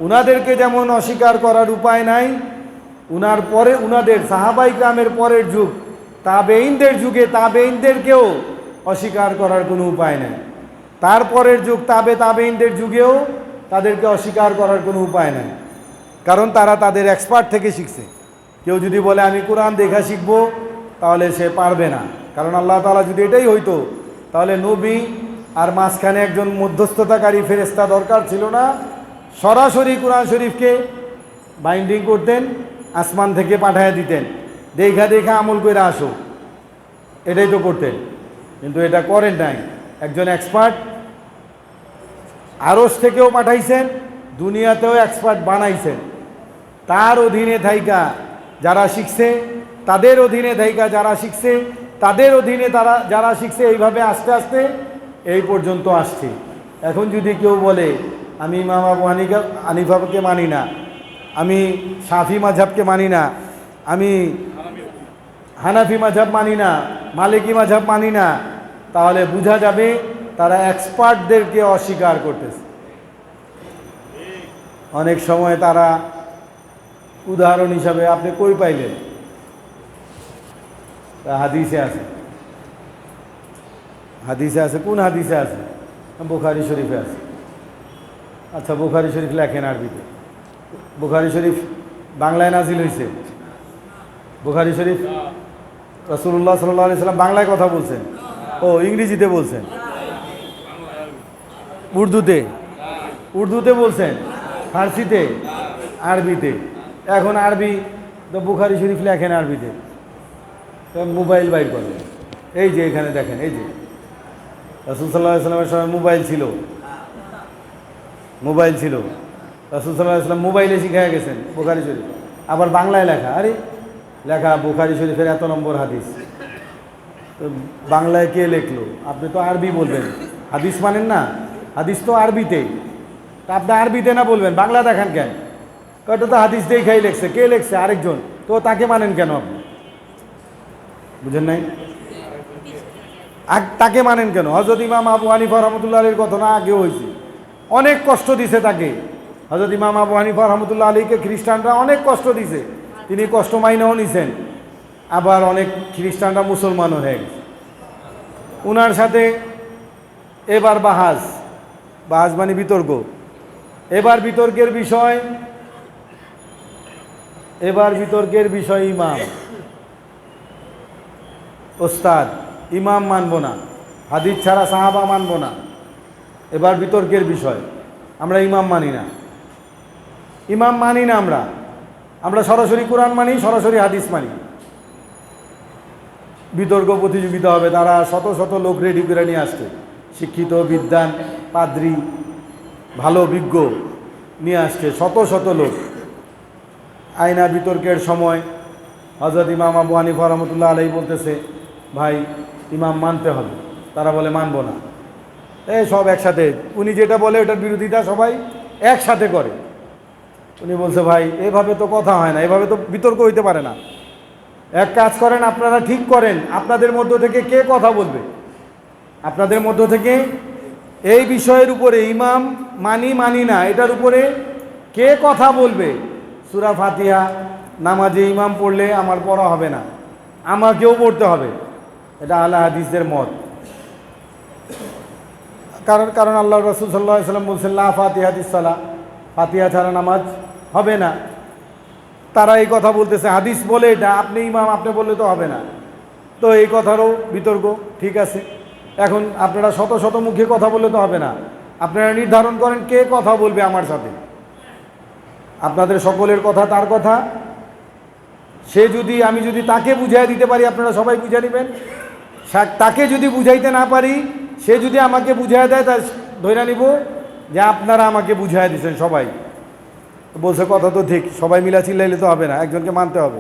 উনাদেরকে যেমন অস্বীকার করার উপায় নাই, উনার পরে উনাদের সাহাবাই কিরামের পরের যুগ তাবেঈনদের যুগে তাবেঈনদেরকেও অস্বীকার করার কোনো উপায় নেই। তারপরের যুগ তাবেঈনদের যুগেও তাদেরকে অস্বীকার করার কোনো উপায় নেই, কারণ তারা তাদের এক্সপার্ট থেকে শিখছে। কেউ যদি বলে আমি কোরআন দেখা শিখব, তাহলে সে পারবে না। কারণ আল্লাহ তাআলা যদি এটাই হইতো তাহলে নবী আর মাঝখানে একজন মধ্যস্থতাকারী ফেরেশতা দরকার ছিল না। সরাসরি কোরআন শরীফকে বাইন্ডিং করতেন, আসমান থেকে পাঠাইয়া দিতেন, দেখা দেখা আমল করে আসো, এটাই তো করতেন। কিন্তু এটা করেন নাই। একজন এক্সপার্ট আরশ থেকেও পাঠাইছেন, দুনিয়াতেও এক্সপার্ট বানাইছেন। তার অধীনে থাইকা যারা শিখছে, তাদের অধীনে থাইকা যারা শিখছে, তাদের অধীনে তারা যারা শিখছে, এইভাবে আস্তে আস্তে এই পর্যন্ত আসছে। এখন যদি কেউ বলে আমি ইমাম আবু হানিফাকে মানি না, আমি শাফি মাযহাবকে মানি না, আমি হানাফি মাযহাব মানি না, মালিকি মাযহাব মানি না, তাহলে বোঝা যাবে তারা এক্সপার্টদেরকে অস্বীকার করতেছে। অনেক সময় তারা উদাহরণ হিসাবে আপনি কই পাইলেন? হাদিসে আছে, হাদিসে আছে। কোন হাদিসে আছে? বুখারী শরীফে আছে। আচ্ছা, বুখারী শরীফ লেখেন আরবিতে। বুখারী শরীফ বাংলায় নাজিল হয়েছে। বুখারী শরীফ রাসূলুল্লাহ সাল্লাল্লাহু আলাইহি সাল্লাম বাংলায় কথা বলছেন? ও, ইংরেজিতে বলছেন? উর্দুতে বলছেন? ফার্সিতে? আরবিতে? এখন আরবি তো বুখারী শরীফ লেখেন আরবিতে, মোবাইল বাইর করেন। এই যে এখানে দেখেন, এই যে রাসূল সাল্লাল্লাহু আলাইহি সাল্লামের সময় মোবাইল ছিল। রাসূল সাল্লাল্লাহু আলাইহি সাল্লাম মোবাইলে শিখাইয়া গেছেন বুখারী শরীফ, আবার বাংলায় লেখা। আরে লেখা বুখারী শরীফের এত নম্বর হাদিস, তো বাংলায় কে লিখলো? আপনি তো আরবি বলবেন, হাদিস মানেন না? হাদিস তো আরবিতে, তা আপনি আরবিতে না বলবেন বাংলা দেখান কেন? কয়টা তো হাদিস দেখাই লেখছে, কে লেখছে? আরেকজন। তো তাকে মানেন কেন আপনি? বুঝেন নাই? তাকে মানেন কেন? হযরত ইমাম আবু হানিফা রাহমাতুল্লাহ আলাইহির ঘটনা আগেও হয়েছে। অনেক কষ্ট দিছে তাকে। হযরত ইমাম আবু হানিফা রাহমাতুল্লাহ আলাইহিকে খ্রিস্টানরা অনেক কষ্ট দিছে, তিনি কষ্ট মাইনেও নিছেন। আবার অনেক খ্রিস্টানরা মুসলমানও হয়ে গেছে উনার সাথে। এবার বাহাজ মানে বিতর্ক। এবার বিতর্কের বিষয় ইমাম, ওস্তাদ। ইমাম মানব না, হাদিস ছাড়া সাহাবা মানব না। এবার বিতর্কের বিষয়, আমরা ইমাম মানি না। আমরা সরাসরি কোরআন মানি, সরাসরি হাদিস মানি। বিতর্ক প্রতিযোগিতা হবে, তারা শত শত লোক রেডি করে নিয়ে আসছে, শিক্ষিত, বিদ্বান, পাদ্রী, ভালো বিজ্ঞ নিয়ে আসছে শত শত লোক। আয়না বিতর্কের সময় হযরত ইমাম আবু হানিফা রাহমাতুল্লাহ আলাইহি বলতেছে, ভাই ইমাম মানতে হবে। তারা বলে মানব না। এই সব একসাথে, উনি যেটা বলে ওটার বিরোধিতা সবাই একসাথে করে। উনি বলছে, ভাই এভাবে তো কথা হয় না, এভাবে তো বিতর্ক হইতে পারে না। এক কাজ করেন, আপনারা ঠিক করেন আপনাদের মধ্য থেকে কে কথা বলবে। আপনাদের মধ্য থেকে এই বিষয়ের উপরে, ইমাম মানি না, এটার উপরে কে কথা বলবে। সূরা ফাতিহা নামাজে ইমাম পড়লে আমার পড়া হবে না, আমাকেও পড়তে হবে। এটা আহলে হাদিসদের মত। কারণ আল্লাহ রাসূল সাল্লাল্লাহু আলাইহি ওয়াসাল্লাম বলছেন, লা ফাতিহাতিস সালাহ, ফাতিহা ছাড়া নামাজ হবে না। তারা এই কথা বলতেছে, হাদিস বলে এটা, আপনি ইমাম, আপনি বললে তো হবে না। তো এই কথারও বিতর্ক। ঠিক আছে, এখন আপনারা শত শত মুখে কথা বললে তো হবে না, আপনারা নির্ধারণ করেন কে কথা বলবে আমার সাথে। আপনাদের সকলের কথা তার কথা, আমি যদি তাকে বুঝিয়ে দিতে পারি, আপনারা সবাই বুঝে নেবেন। তাকে যদি বুঝাইতে না পারি, সে যদি আমাকে বুঝাই দেয়, তা ধরে নিব যে আপনারা আমাকে বুঝাই দিচ্ছেন সবাই। বলছে কথা তো ঠিক, সবাই মিলা চিল্লাইলে তো হবে না, একজনকে মানতে হবে।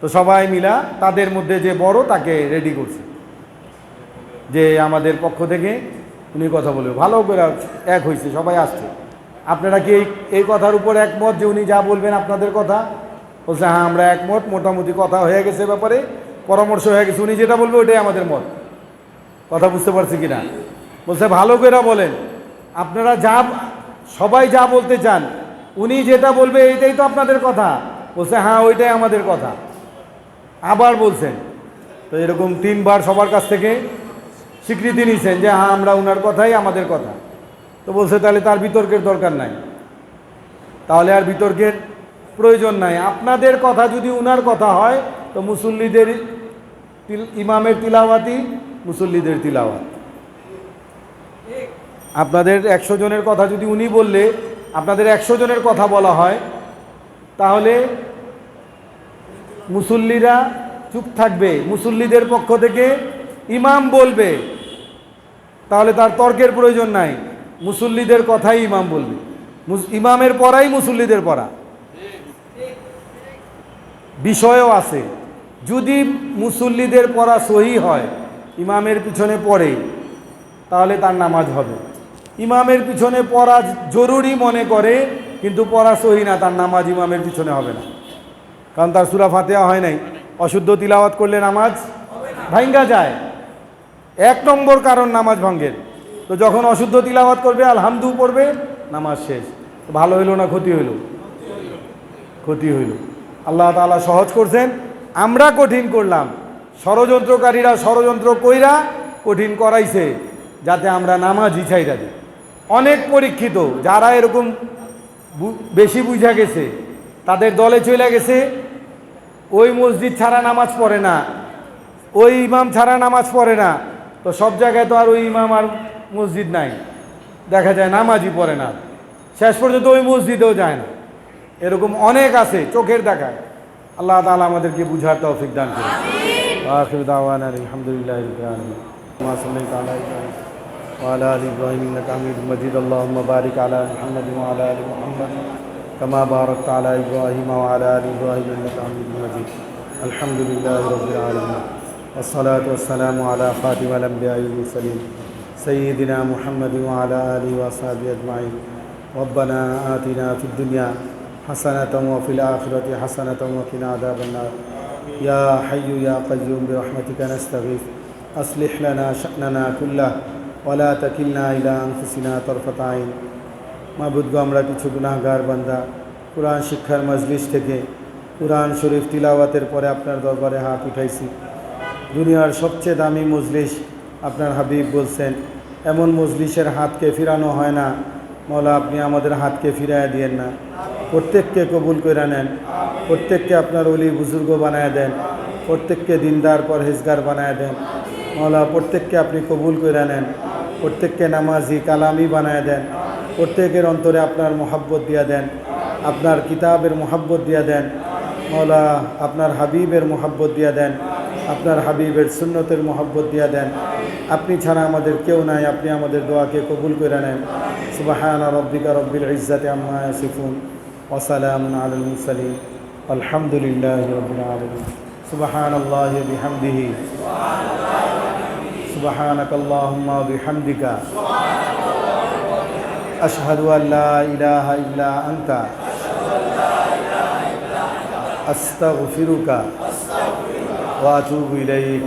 তো সবাই মিলা তাদের মধ্যে যে বড় তাকে রেডি করছে যে আমাদের পক্ষ থেকে উনি কথা বলবে। ভালো করে এক হয়েছে, সবাই আসছে। আপনারা কি এই কথার উপর একমত যে উনি যা বলবেন আপনাদের কথা? বলছে হ্যাঁ আমরা একমত, মোটামুটি কথা হয়ে গেছে, ব্যাপারে পরামর্শ হয়ে গেছে, উনি যেটা বলবে ওইটাই আমাদের মত। কথা বুঝতে পারছি কিনা? বলছে ভালো করে বলেন, আপনারা সবাই যা বলতে চান, উনি যেটা বলবে এইটাই তো আপনাদের কথা। বলছে হ্যাঁ ওইটাই আমাদের কথা। আবার বলছেন, তো এরকম 3 বার সবার কাছ থেকে স্বীকৃতি নিয়েছেন যে হ্যাঁ আমরা উনার কথাই আমাদের কথা। তো বলছে তাহলে তার বিতর্কের দরকার নাই, তাহলে আর বিতর্কের প্রয়োজন নাই। আপনাদের কথা যদি উনার কথা হয়, তো মুসল্লিদের ইমামের তিলাওয়াতই মুসল্লিদের তিলাওয়াত। আপনাদের 100 জনের কথা যদি উনি বললে আপনাদের 100 জনের কথা বলা হয়, তাহলে মুসল্লিরা চুপ থাকবে, মুসল্লিদের পক্ষ থেকে ইমাম বলবে, তাহলে তার তর্কের প্রয়োজন নাই, মুসল্লিদের কথাই ইমাম বলবে। ইমামের পড়াই মুসল্লিদের পড়া। বিষয়ও আছে, যদি মুসল্লিদের পড়া সহি হয়, ইমামের পিছনে পড়ে, তাহলে তার নামাজ হবে। ইমামের পিছনে পড়া জরুরি মনে করে কিন্তু পড়া সহি না, তার নামাজ ইমামের পিছনে হবে না, কারণ তার সূরা ফাতিহা হয় নাই। অশুদ্ধ তিলাওয়াত করলে নামাজ ভাঙ্গা যায়, 1 নম্বর কারণ নামাজ ভাঙ্গের। তো যখন অশুদ্ধ তিলাওয়াত করবে, আলহামদু পড়বে, নামাজ শেষ। ভালো হইল না ক্ষতি হইল? ক্ষতি হইল। আল্লাহ তাআলা সহজ করছেন, আমরা কঠিন করলাম। ষড়যন্ত্রকারীরা ষড়যন্ত্র কইরা কঠিন করাইছে যাতে আমরা নামাজই ছাইরা দিই। অনেক পরীক্ষিত যারা এরকম বেশি বুঝা গেছে, তাদের দলে চলে গেছে, ওই মসজিদ ছাড়া নামাজ পড়ে না, ওই ইমাম ছাড়া নামাজ পড়ে না। তো সব জায়গায় তো আর ওই ইমাম আর মসজিদ নাই, দেখা যায় নামাজই পড়ে না, শেষ পর্যন্ত ওই মসজিদেও যায় না। এরকম অনেক আছে চোখের দেখায়। আল্লাহ তাআলা আমাদেরকে বুঝার তৌফিক দান করুন। আখির দাওয়ানা আলহামদুলিল্লাহি রাব্বিল আলামিন। মা সাল্লাল্লাহু আলাইহি ওয়া আলা আলি ইব্রাহিম ইন্নাকা হামিদুম মাজিদ। আল্লাহুম্মা বারিক আলা মুহাম্মাদ ওয়া আলা আলি মুহাম্মাদ কামা বারাকতা আলা ইব্রাহিম ওয়া আলা আলি ইব্রাহিম ইন্নাকা হামিদুম মাজিদ। আলহামদুলিল্লাহি রাব্বিল আলামিন। والصلاة والسلام على خاتم الأنبياء والمرسلين سيدنا محمد وعلى آله وصحبه أجمعين. ربنا آتنا في الدنيا حسنة وفي الآخرة حسنة وقنا عذاب النار. يا حي يا قيوم برحمتك نستغيث أصلح لنا شأننا كله ولا تكلنا إلى أنفسنا طرفة عين. মাবুদ গো, আমরা কিছু গুনাহগার বান্দা কুরআন শিক্ষার মজলিস থেকে কুরআন শরীফ তিলাওয়াতের পরে আপনার দরবারে হাত উঠাইছি। দুনিয়ার সবচেয়ে দামি মজলিস, আপনার হাবিব বলছেন এমন মজলিসের হাতকে ফিরানো হয় না। মওলা, আপনি আমাদের হাতকে ফিরাইয়া দিয়েন না, প্রত্যেককে কবুল করে নেন, প্রত্যেককে আপনার ওলি বুজুর্গ বানায় দেন, প্রত্যেককে দিনদার পরহেজগার বানায় দেন। মওলা, প্রত্যেককে আপনি কবুল করে নেন, প্রত্যেককে নামাজি কালামি বানায় দেন, প্রত্যেকের অন্তরে আপনার মোহাব্বত দিয়া দেন, আপনার কিতাবের মোহাব্বত দিয়া দেন। মওলা, আপনার হাবিবের মোহাব্বত দিয়া দেন, আপনার হাবিবের সুন্নতের মোহাব্বত দিয়া দেন। আপনি ছাড়া আমাদের কেউ নাই, আপনি আমাদের দোয়াকে কবুল করে নেন। সুবহানা রাব্বিকা রাব্বিল ইজ্জাতি আম্মা ইয়াসিফুন ওয়া সালামুন আলাল মুরসালিন আলহামদুলিল্লাহি রাব্বিল আলামিন। সুবহানাল্লাহি ওয়া বিহামদিহি সুবহানাকাল্লাহুম্মা ওয়া বিহামদিকা আশহাদু আল লা ইলাহা ইল্লা আনতা আস্তাগফিরুকা ওয়া আতুবু ইলাইক।